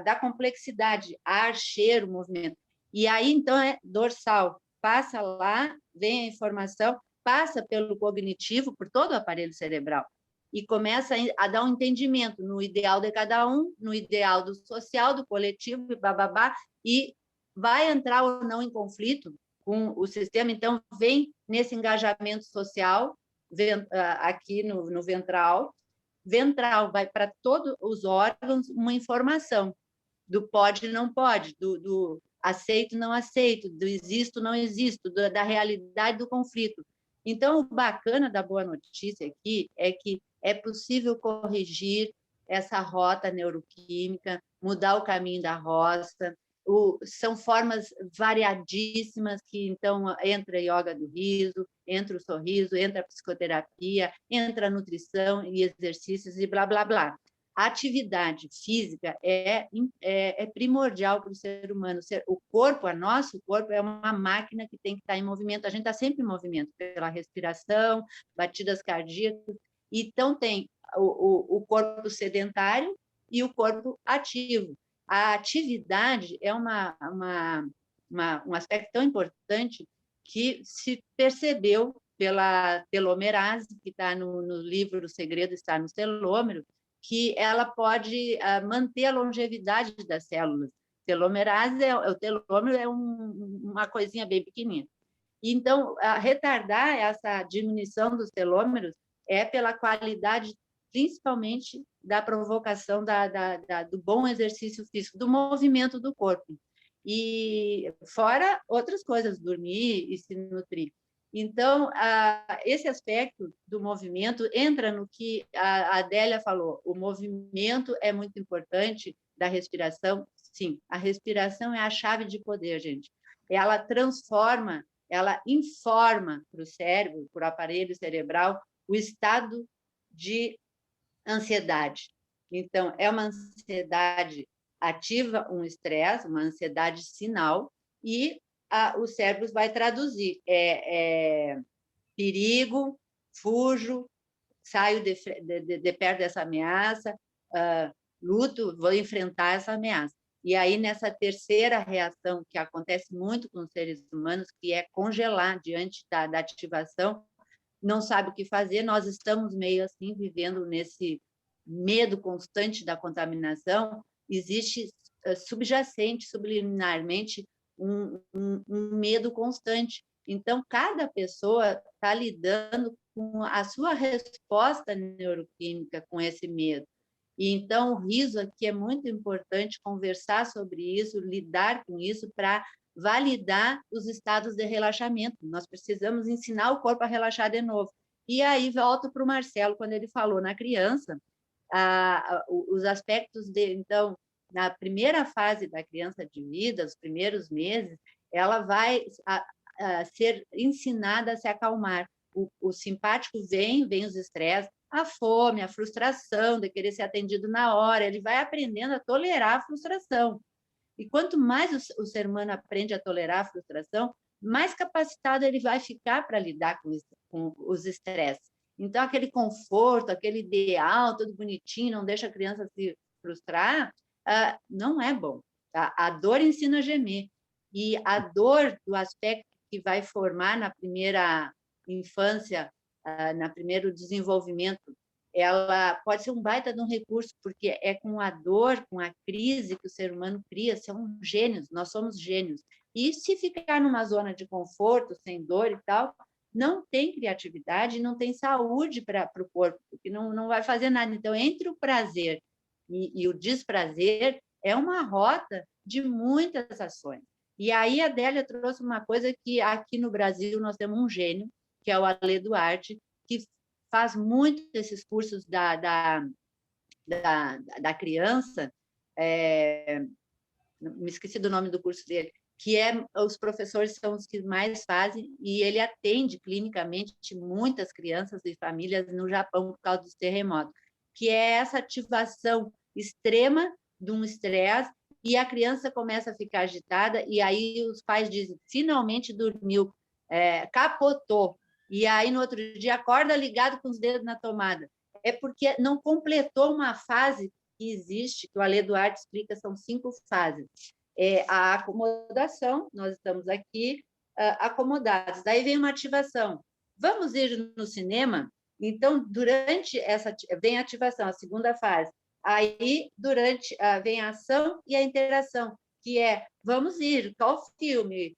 dá complexidade, ar, cheiro, movimento. E aí, então, é dorsal, passa lá, vem a informação, passa pelo cognitivo, por todo o aparelho cerebral, e começa a dar um entendimento no ideal de cada um, no ideal do social, do coletivo, bababá, e vai entrar ou não em conflito com o sistema. Então, vem nesse engajamento social, aqui no ventral vai para todos os órgãos uma informação do pode e não pode, do aceito não aceito, do existo não existo, da realidade do conflito. Então, o bacana da boa notícia aqui é que é possível corrigir, essa rota neuroquímica, mudar o caminho da rota. São formas variadíssimas que, então, entra a yoga do riso, entra o sorriso, entra a psicoterapia, entra a nutrição e exercícios e blá, blá, blá. A atividade física é primordial para o ser humano. O nosso corpo é uma máquina que tem que estar em movimento. A gente está sempre em movimento, pela respiração, batidas cardíacas. Então, tem o corpo sedentário e o corpo ativo. A atividade é um aspecto tão importante que se percebeu pela telomerase, que está no livro O Segredo Está no Telômero, que ela pode manter a longevidade das células. Telomerase, o telômero é uma coisinha bem pequenininha. Então, retardar essa diminuição dos telômeros é pela qualidade, principalmente, da provocação do bom exercício físico, do movimento do corpo. E fora outras coisas, dormir e se nutrir. Então, esse aspecto do movimento entra no que a Adélia falou. O movimento é muito importante, da respiração. Sim, a respiração é a chave de poder, gente. Ela transforma, ela informa para o cérebro, para o aparelho cerebral, o estado de ansiedade. Então, é uma ansiedade ativa, um estresse, uma ansiedade sinal, e o cérebro vai traduzir. Perigo, fujo, saio de perto dessa ameaça, luto, vou enfrentar essa ameaça. E aí, nessa terceira reação, que acontece muito com os seres humanos, que é congelar diante da ativação, não sabe o que fazer, nós estamos meio assim, vivendo nesse medo constante da contaminação, existe subjacente, subliminarmente, um medo constante. Então, cada pessoa está lidando com a sua resposta neuroquímica com esse medo. E, então, o riso aqui é muito importante conversar sobre isso, lidar com isso para validar os estados de relaxamento. Nós precisamos ensinar o corpo a relaxar de novo. E aí, volto para o Marcelo, quando ele falou na criança, os aspectos de... Então, na primeira fase da criança de vida, os primeiros meses, ela vai ser ensinada a se acalmar. O simpático vem os estresses, a fome, a frustração de querer ser atendido na hora, ele vai aprendendo a tolerar a frustração. E quanto mais o ser humano aprende a tolerar a frustração, mais capacitado ele vai ficar para lidar com os estresses. Então, aquele conforto, aquele ideal, todo bonitinho, não deixa a criança se frustrar, não é bom. Tá? A dor ensina a gemer. E a dor do aspecto que vai formar na primeira infância, no primeiro desenvolvimento, ela pode ser um baita de um recurso, porque é com a dor, com a crise que o ser humano cria, são gênios, nós somos gênios. E se ficar numa zona de conforto, sem dor e tal, não tem criatividade, não tem saúde para o corpo, porque não vai fazer nada. Então, entre o prazer e o desprazer, é uma rota de muitas ações. E aí a Adélia trouxe uma coisa que aqui no Brasil nós temos um gênio, que é o Alê Duarte, que faz muito esses cursos da criança, me esqueci do nome do curso dele, que os professores são os que mais fazem, e ele atende clinicamente muitas crianças e famílias no Japão por causa dos terremotos, que é essa ativação extrema de um estresse, e a criança começa a ficar agitada, e aí os pais dizem, finalmente dormiu, capotou, e aí no outro dia acorda ligado com os dedos na tomada. É porque não completou uma fase que existe, que o Alê Duarte explica, são 5 fases. A acomodação, nós estamos aqui acomodados, daí vem uma ativação. Vamos ir no cinema? Então, durante essa, vem a ativação, a segunda fase. Aí, vem a ação e a interação, que é, vamos ir, qual filme,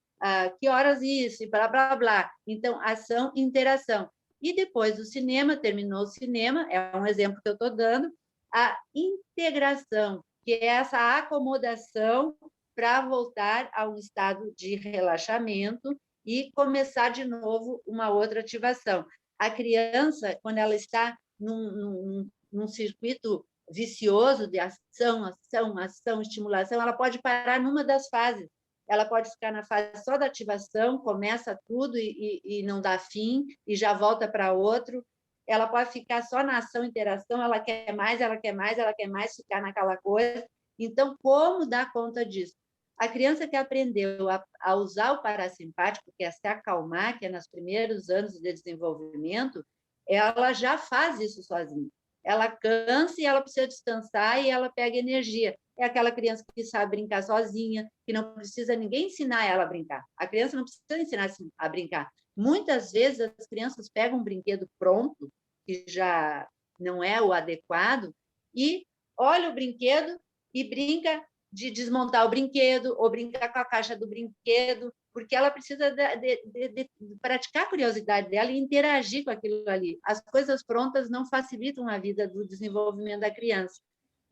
que horas isso, e blá, blá, blá. Então, ação e interação. E depois do cinema, terminou o cinema, é um exemplo que eu estou dando, a integração, que é essa acomodação para voltar a um estado de relaxamento e começar de novo uma outra ativação. A criança, quando ela está num circuito vicioso de ação, ação, ação, estimulação, ela pode parar numa das fases. Ela pode ficar na fase só da ativação, começa tudo e não dá fim, e já volta para outro. Ela pode ficar só na ação, interação, ela quer mais, ela quer mais, ela quer mais, ficar naquela coisa. Então, como dar conta disso? A criança que aprendeu a usar o parasimpático, que é se acalmar, que é nos primeiros anos de desenvolvimento, ela já faz isso sozinha. Ela cansa e ela precisa descansar e ela pega energia. É aquela criança que sabe brincar sozinha, que não precisa ninguém ensinar ela a brincar. A criança não precisa ensinar a brincar. Muitas vezes as crianças pegam um brinquedo pronto, que já não é o adequado, e olha o brinquedo e brinca de desmontar o brinquedo ou brincar com a caixa do brinquedo, porque ela precisa de praticar a curiosidade dela e interagir com aquilo ali. As coisas prontas não facilitam a vida do desenvolvimento da criança.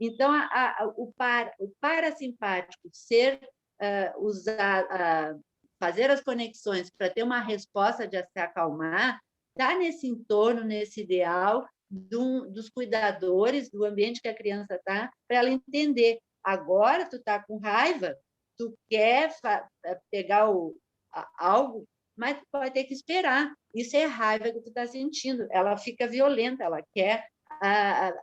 Então, o parasimpático fazer as conexões para ter uma resposta de se acalmar, está nesse entorno, nesse ideal dos cuidadores, do ambiente que a criança está, para ela entender. Agora, tu está com raiva, tu quer pegar algo, mas tu vai ter que esperar. Isso é raiva que tu está sentindo. Ela fica violenta, ela quer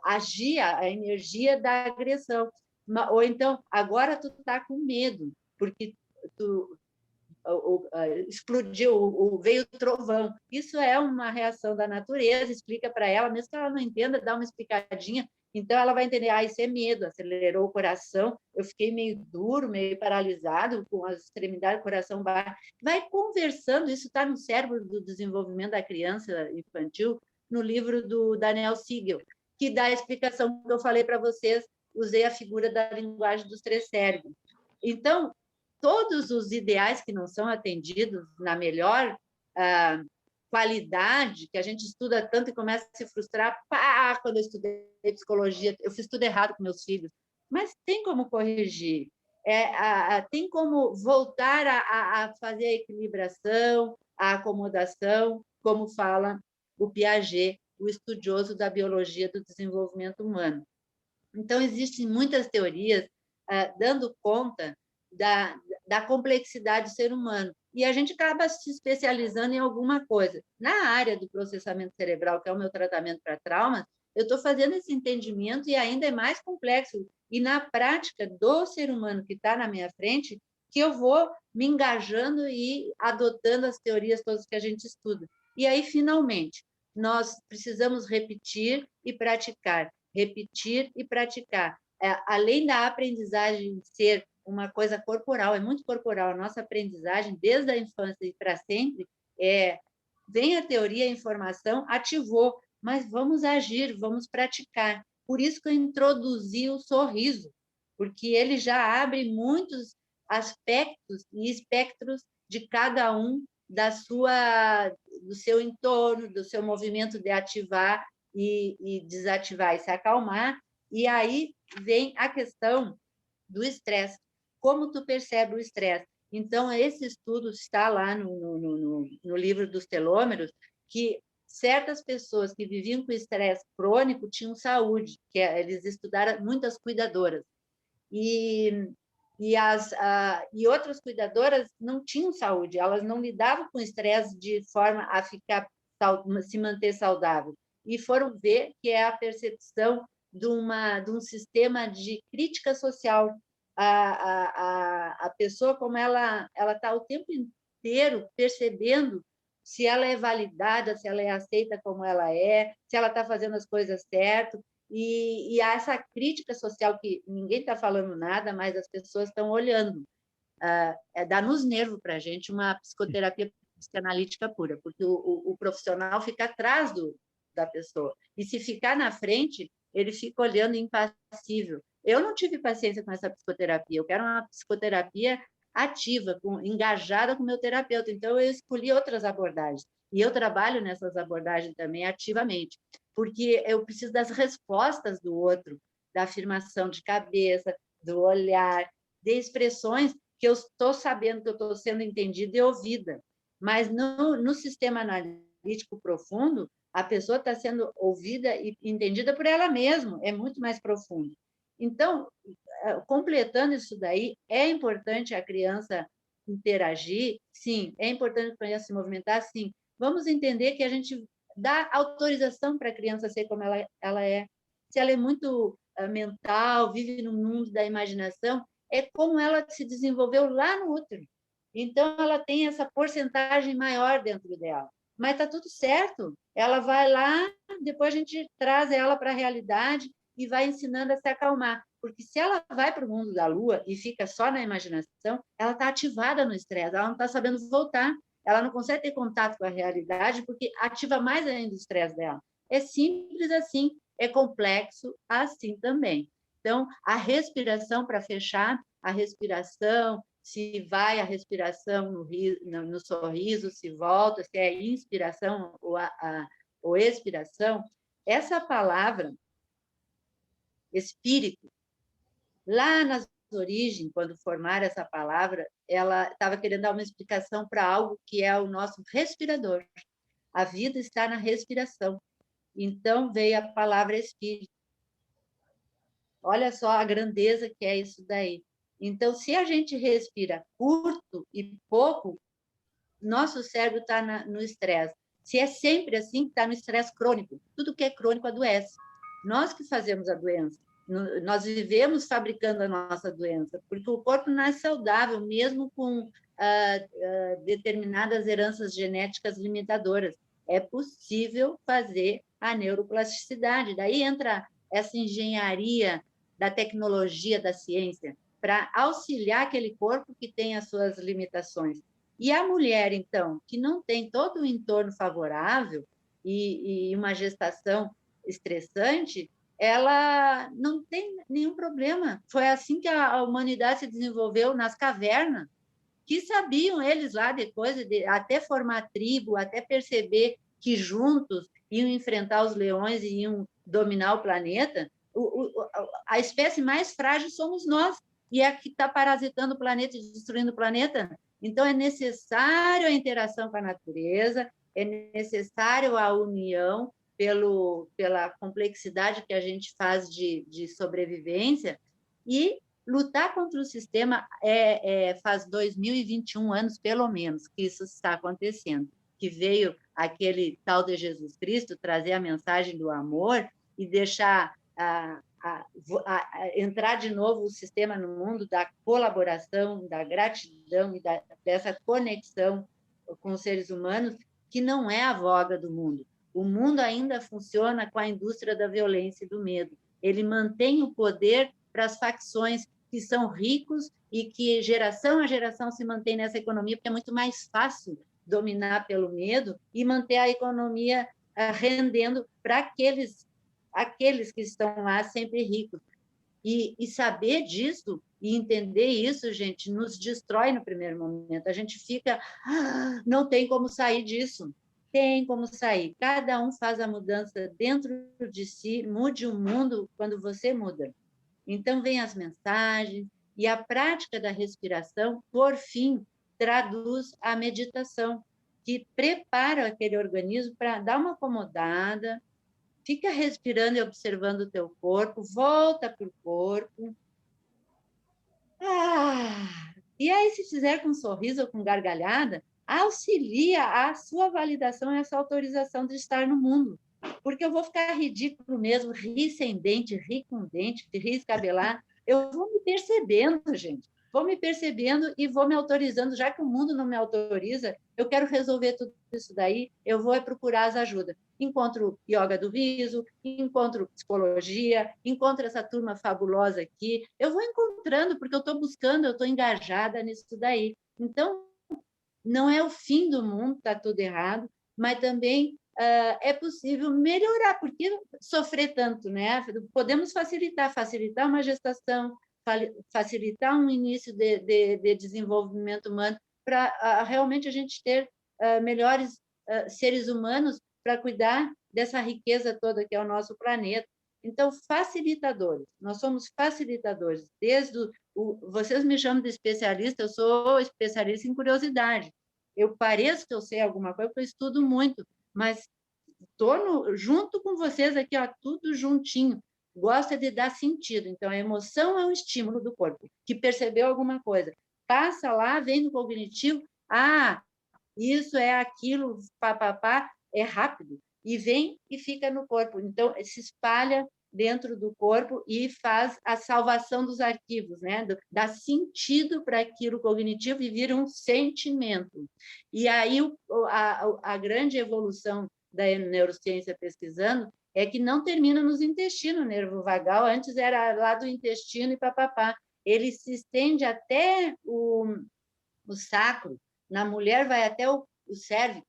agir a energia da agressão. Ou então, agora tu está com medo, porque explodiu, veio o trovão. Isso é uma reação da natureza, explica para ela, mesmo que ela não entenda, dá uma explicadinha. Então, ela vai entender, isso é medo, acelerou o coração, eu fiquei meio duro, meio paralisado, com as extremidades do coração baixo. Vai conversando, isso está no cérebro do desenvolvimento da criança infantil, no livro do Daniel Siegel, que dá a explicação que eu falei para vocês, usei a figura da linguagem dos 3 cérebros. Então, todos os ideais que não são atendidos na melhor qualidade, que a gente estuda tanto e começa a se frustrar, quando eu estudei psicologia, eu fiz tudo errado com meus filhos, mas tem como corrigir, tem como voltar a fazer a equilibração, a acomodação, como fala o Piaget, o estudioso da biologia do desenvolvimento humano. Então, existem muitas teorias dando conta da complexidade do ser humano. E a gente acaba se especializando em alguma coisa. Na área do processamento cerebral, que é o meu tratamento para traumas, eu estou fazendo esse entendimento e ainda é mais complexo. E na prática do ser humano que está na minha frente, que eu vou me engajando e adotando as teorias todas que a gente estuda. E aí, finalmente, nós precisamos repetir e praticar. Repetir e praticar. Além da aprendizagem ser uma coisa corporal, é muito corporal, a nossa aprendizagem, desde a infância e para sempre, vem a teoria, a informação, ativou, mas vamos agir, vamos praticar. Por isso que eu introduzi o sorriso, porque ele já abre muitos aspectos e espectros de cada um do seu entorno, do seu movimento de ativar e desativar e se acalmar. E aí vem a questão do estresse. Como tu percebe o estresse? Então, esse estudo está lá no livro dos telômeros, que certas pessoas que viviam com estresse crônico tinham saúde, que eles estudaram muitas cuidadoras. E outras cuidadoras não tinham saúde, elas não lidavam com estresse de forma a se manter saudável. E foram ver que é a percepção de um sistema de crítica social. A pessoa, como ela está o tempo inteiro percebendo se ela é validada, se ela é aceita como ela é, se ela está fazendo as coisas certo. E há essa crítica social que ninguém está falando nada, mas as pessoas estão olhando. Dá nos nervos para a gente uma psicoterapia psicanalítica pura, porque o profissional fica atrás da pessoa. E se ficar na frente, ele fica olhando impassível. Eu não tive paciência com essa psicoterapia, eu quero uma psicoterapia ativa, engajada com o meu terapeuta, então eu escolhi outras abordagens. E eu trabalho nessas abordagens também ativamente, porque eu preciso das respostas do outro, da afirmação de cabeça, do olhar, de expressões que eu estou sabendo que eu estou sendo entendida e ouvida. Mas no sistema analítico profundo, a pessoa está sendo ouvida e entendida por ela mesma, é muito mais profundo. Então, completando isso daí, é importante a criança interagir, sim, é importante a criança se movimentar, sim. Vamos entender que a gente dá autorização para a criança ser como ela é. Se ela é muito mental, vive no mundo da imaginação, é como ela se desenvolveu lá no útero. Então, ela tem essa porcentagem maior dentro dela. Mas está tudo certo. Ela vai lá, depois a gente traz ela para a realidade e vai ensinando a se acalmar. Porque se ela vai para o mundo da lua e fica só na imaginação, ela está ativada no estresse, ela não está sabendo voltar, ela não consegue ter contato com a realidade porque ativa mais ainda o estresse dela. É simples assim, é complexo assim também. Então, a respiração, para fechar, a respiração, se vai a respiração no sorriso, se volta, se é inspiração ou expiração, essa palavra, espírito, lá nas origens, quando formaram essa palavra, ela estava querendo dar uma explicação para algo que é o nosso respirador. A vida está na respiração. Então, veio a palavra espírito. Olha só a grandeza que é isso daí. Então, se a gente respira curto e pouco, nosso cérebro está no estresse. Se é sempre assim, está no estresse crônico. Tudo que é crônico adoece. Nós que fazemos a doença. Nós vivemos fabricando a nossa doença, porque o corpo nasce saudável, mesmo com determinadas heranças genéticas limitadoras. É possível fazer a neuroplasticidade. Daí entra essa engenharia da tecnologia, da ciência, para auxiliar aquele corpo que tem as suas limitações. E a mulher, então, que não tem todo o entorno favorável e uma gestação estressante, ela não tem nenhum problema. Foi assim que a humanidade se desenvolveu nas cavernas, que sabiam eles lá depois, até formar tribo, até perceber que juntos iam enfrentar os leões e iam dominar o planeta. A espécie mais frágil somos nós, e é a que está parasitando o planeta e destruindo o planeta. Então, é necessário a interação com a natureza, é necessário a união pela complexidade que a gente faz de sobrevivência, e lutar contra o sistema faz 2021 anos, pelo menos, que isso está acontecendo, que veio aquele tal de Jesus Cristo trazer a mensagem do amor e deixar entrar de novo o sistema no mundo da colaboração, da gratidão e dessa conexão com os seres humanos, que não é a voga do mundo. O mundo ainda funciona com a indústria da violência e do medo. Ele mantém o poder para as facções que são ricos e que geração a geração se mantém nessa economia, porque é muito mais fácil dominar pelo medo e manter a economia rendendo para aqueles que estão lá sempre ricos. E saber disso e entender isso, gente, nos destrói no primeiro momento. A gente fica, não tem como sair disso. Tem como sair. Cada um faz a mudança dentro de si, mude o mundo quando você muda. Então, vem as mensagens, e a prática da respiração, por fim, traduz a meditação, que prepara aquele organismo para dar uma acomodada, fica respirando e observando o teu corpo, volta para o corpo. E aí, se fizer com um sorriso ou com gargalhada, auxilia a sua validação e essa autorização de estar no mundo. Porque eu vou ficar ridículo mesmo, rir sem dente, rir com dente, rir escabelar. Eu vou me percebendo, gente. Vou me percebendo e vou me autorizando. Já que o mundo não me autoriza, eu quero resolver tudo isso daí, eu vou procurar as ajudas. Encontro yoga do riso, encontro psicologia, encontro essa turma fabulosa aqui. Eu vou encontrando, porque eu estou buscando, eu estou engajada nisso daí. Então, não é o fim do mundo, está tudo errado, mas também é possível melhorar, porque sofrer tanto, né? Podemos facilitar uma gestação, facilitar um início de desenvolvimento humano, para realmente a gente ter melhores seres humanos para cuidar dessa riqueza toda que é o nosso planeta. Então, facilitadores, nós somos facilitadores. Vocês me chamam de especialista, eu sou especialista em curiosidade. Eu pareço que eu sei alguma coisa, porque eu estudo muito, mas estou junto com vocês aqui, ó, tudo juntinho. Gosta de dar sentido. Então, a emoção é um estímulo do corpo, que percebeu alguma coisa. Passa lá, vem no cognitivo, isso é aquilo, papapá, é rápido. E vem e fica no corpo. Então, se espalha dentro do corpo e faz a salvação dos arquivos, né? Dá sentido para aquilo cognitivo e vira um sentimento. E aí a grande evolução da neurociência pesquisando é que não termina nos intestinos, o nervo vagal, antes era lá do intestino e papapá. Ele se estende até o sacro, na mulher vai até o cérebro.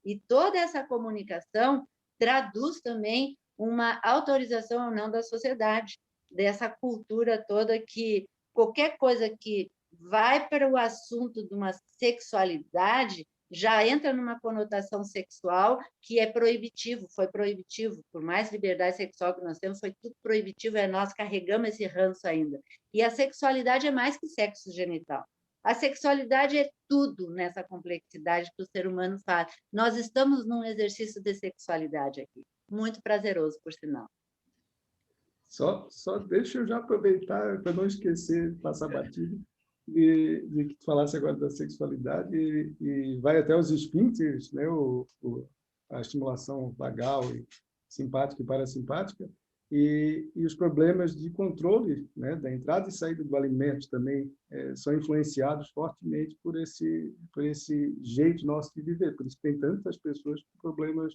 E toda essa comunicação traduz também uma autorização ou não da sociedade, dessa cultura toda que qualquer coisa que vai para o assunto de uma sexualidade já entra numa conotação sexual que é proibitivo, foi proibitivo, por mais liberdade sexual que nós temos, foi tudo proibitivo, nós carregamos esse ranço ainda. E a sexualidade é mais que sexo genital. A sexualidade é tudo nessa complexidade que o ser humano faz. Nós estamos num exercício de sexualidade aqui. Muito prazeroso, por sinal. Só deixa eu já aproveitar para não esquecer, passar batido, de que tu falasse agora da sexualidade e vai até os esfíncteres, né? A estimulação vagal, e simpática e parasimpática, e os problemas de controle, né, da entrada e saída do alimento também são influenciados fortemente por esse jeito nosso de viver. Por isso tem tantas pessoas com problemas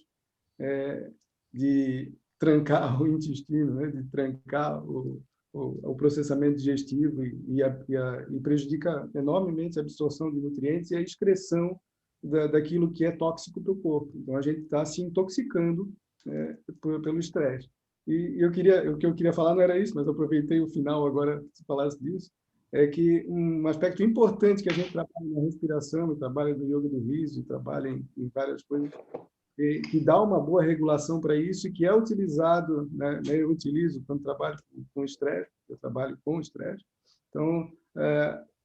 de trancar o intestino, né, de trancar o processamento digestivo e prejudica enormemente a absorção de nutrientes e a excreção daquilo que é tóxico para o corpo. Então, a gente está se intoxicando pelo estresse. E o que eu queria falar não era isso, mas eu aproveitei o final agora, se falasse disso, é que um aspecto importante que a gente trabalha na respiração, trabalha no yoga do riso, trabalha em várias coisas, que dá uma boa regulação para isso e que é utilizado, né, eu utilizo quando trabalho com estresse, eu trabalho com estresse, então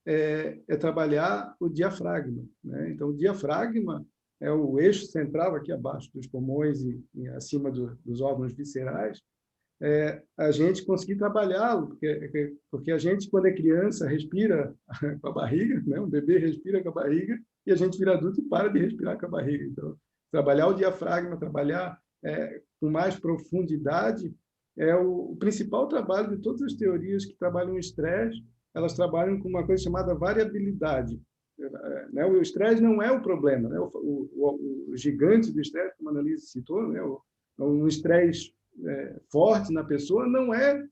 é trabalhar o diafragma, né? Então o diafragma é o eixo central aqui abaixo dos pulmões e acima dos órgãos viscerais, a gente conseguir trabalhá-lo, porque a gente, quando é criança, respira com a barriga, né? Um bebê respira com a barriga e a gente vira adulto e para de respirar com a barriga. Então, trabalhar o diafragma, trabalhar com mais profundidade, é o principal trabalho de todas as teorias que trabalham o estresse. Elas trabalham com uma coisa chamada variabilidade. Né? O estresse não é o problema. Né? O gigante do estresse, como a Annalise citou, né? Um estresse forte na pessoa, não é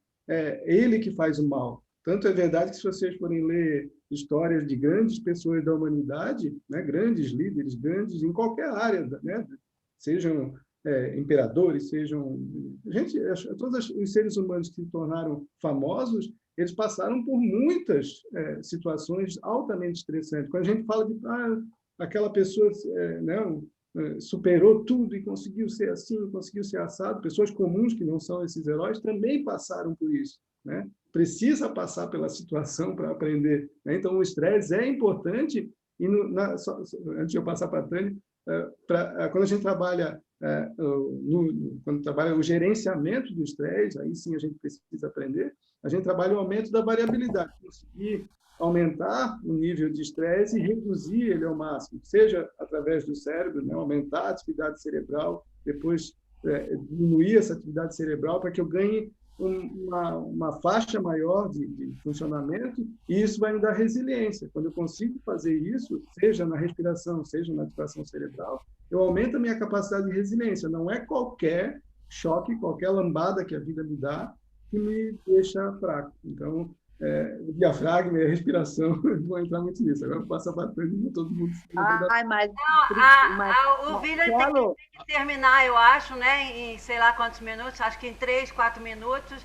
ele que faz o mal. Tanto é verdade que, se vocês forem ler histórias de grandes pessoas da humanidade, né, grandes líderes, grandes em qualquer área, né, sejam imperadores, sejam... todos os seres humanos que se tornaram famosos, eles passaram por muitas situações altamente estressantes. Quando a gente fala de aquela pessoa superou tudo e conseguiu ser assim, conseguiu ser assado, pessoas comuns que não são esses heróis também passaram por isso, né? Precisa passar pela situação para aprender, né? Então, o estresse é importante. E antes de eu passar para a Tânia, quando a gente trabalha quando trabalha o gerenciamento do estresse, aí sim a gente precisa aprender. A gente trabalha o aumento da variabilidade, conseguir aumentar o nível de estresse e reduzir ele ao máximo, seja através do cérebro, né? Aumentar a atividade cerebral, depois diminuir essa atividade cerebral para que eu ganhe uma faixa maior de funcionamento, e isso vai me dar resiliência. Quando eu consigo fazer isso, seja na respiração, seja na ativação cerebral, eu aumento a minha capacidade de resiliência. Não é qualquer choque, qualquer lambada que a vida me dá que me deixa fraco. Então, o diafragma e a respiração, vou entrar muito nisso. Agora eu passo a batalha para todo mundo. O William tem que terminar, eu acho, né, em sei lá quantos minutos, acho que em 3, 4 minutos.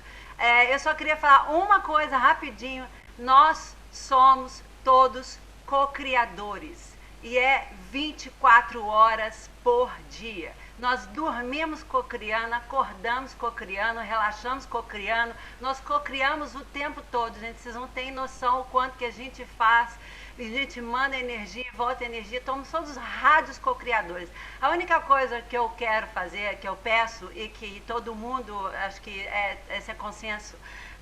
Eu só queria falar uma coisa rapidinho. Nós somos todos co-criadores. e é 24 horas por dia. Nós dormimos cocriando, acordamos cocriando, relaxamos cocriando, nós cocriamos o tempo todo, gente. Vocês não têm noção o quanto que a gente faz, a gente manda energia, volta energia, somos todos rádios cocriadores. A única coisa que eu quero fazer, que eu peço e que todo mundo, acho que esse é consenso,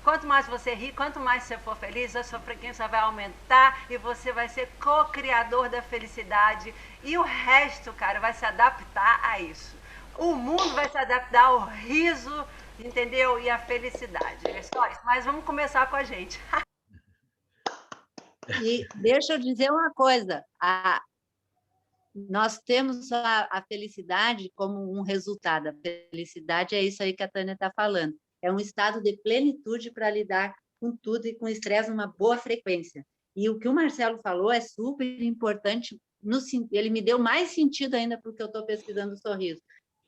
quanto mais você rir, quanto mais você for feliz, a sua frequência vai aumentar e você vai ser co-criador da felicidade. E o resto, cara, vai se adaptar a isso. O mundo vai se adaptar ao riso, entendeu? E à felicidade. É só isso. Mas vamos começar com a gente. E deixa eu dizer uma coisa. Nós temos a felicidade como um resultado. A felicidade é isso aí que a Tânia está falando. É um estado de plenitude para lidar com tudo e com estresse numa boa frequência. E o que o Marcelo falou é super importante, ele me deu mais sentido ainda porque eu estou pesquisando o sorriso.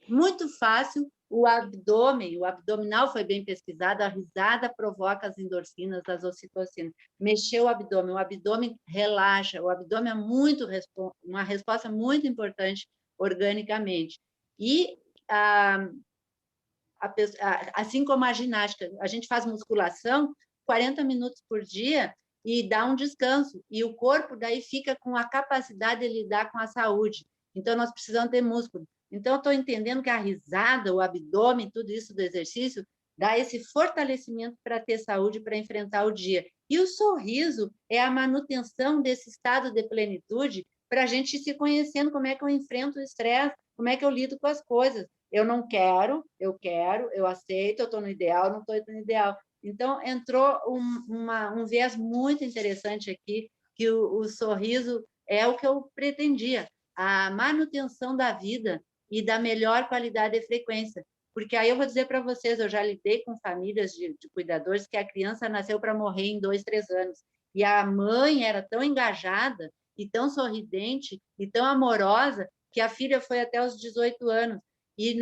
Muito fácil, o abdominal foi bem pesquisado, a risada provoca as endorfinas, as ocitocinas. Mexer o abdômen relaxa, o abdômen é uma resposta muito importante organicamente. E assim como a ginástica, a gente faz musculação 40 minutos por dia e dá um descanso, e o corpo daí fica com a capacidade de lidar com a saúde. Então, nós precisamos ter músculo. Então, eu estou entendendo que a risada, o abdômen, tudo isso do exercício, dá esse fortalecimento para ter saúde, para enfrentar o dia. E o sorriso é a manutenção desse estado de plenitude para a gente ir se conhecendo como é que eu enfrento o estresse, como é que eu lido com as coisas. Eu não quero, eu quero, eu aceito, eu estou no ideal, não estou no ideal. Então, entrou um viés muito interessante aqui, que o sorriso é o que eu pretendia, a manutenção da vida e da melhor qualidade de frequência. Porque aí eu vou dizer para vocês, eu já lidei com famílias de cuidadores que a criança nasceu para morrer em 2, 3 anos. E a mãe era tão engajada, e tão sorridente, e tão amorosa, que a filha foi até os 18 anos. E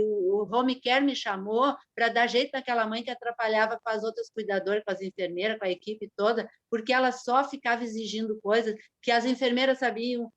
o home care me chamou para dar jeito naquela mãe que atrapalhava com as outras cuidadoras, com as enfermeiras, com a equipe toda, porque ela só ficava exigindo coisas que as enfermeiras sabiam,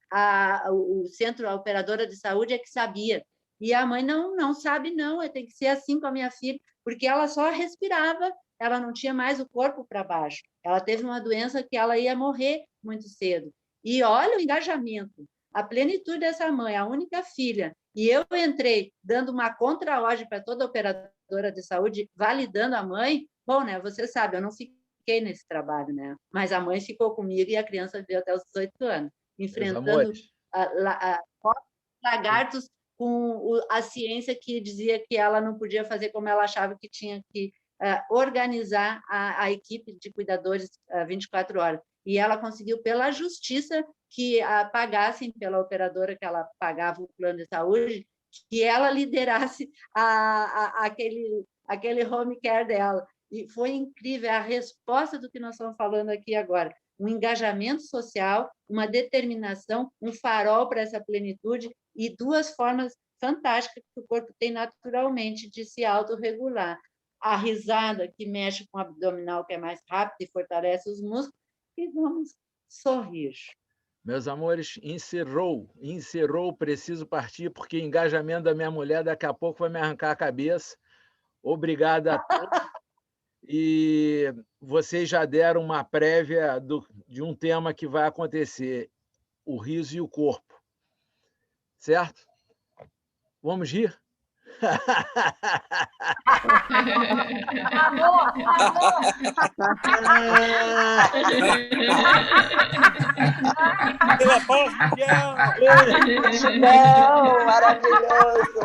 o centro, a operadora de saúde é que sabia. E a mãe não sabe, não, tem que ser assim com a minha filha, porque ela só respirava, ela não tinha mais o corpo para baixo. Ela teve uma doença que ela ia morrer muito cedo. E olha o engajamento, a plenitude dessa mãe, a única filha. E eu entrei dando uma contra-ordem para toda operadora de saúde, validando a mãe. Bom, né? Você sabe, eu não fiquei nesse trabalho, né? Mas a mãe ficou comigo e a criança veio até os 18 anos, enfrentando lagartos com a ciência que dizia que ela não podia fazer como ela achava que tinha que organizar a equipe de cuidadores 24 horas. E ela conseguiu, pela justiça, que pagassem pela operadora que ela pagava o plano de saúde, que ela liderasse aquele home care dela. E foi incrível a resposta do que nós estamos falando aqui agora. Um engajamento social, uma determinação, um farol para essa plenitude e 2 formas fantásticas que o corpo tem naturalmente de se autorregular. A risada, que mexe com o abdominal, que é mais rápido e fortalece os músculos, e vamos sorrir. Meus amores, encerrou, preciso partir, porque engajamento da minha mulher daqui a pouco vai me arrancar a cabeça. Obrigada a todos. E vocês já deram uma prévia de um tema que vai acontecer, o riso e o corpo. Certo? Vamos rir? Amor! Pela porta! Não, maravilhoso!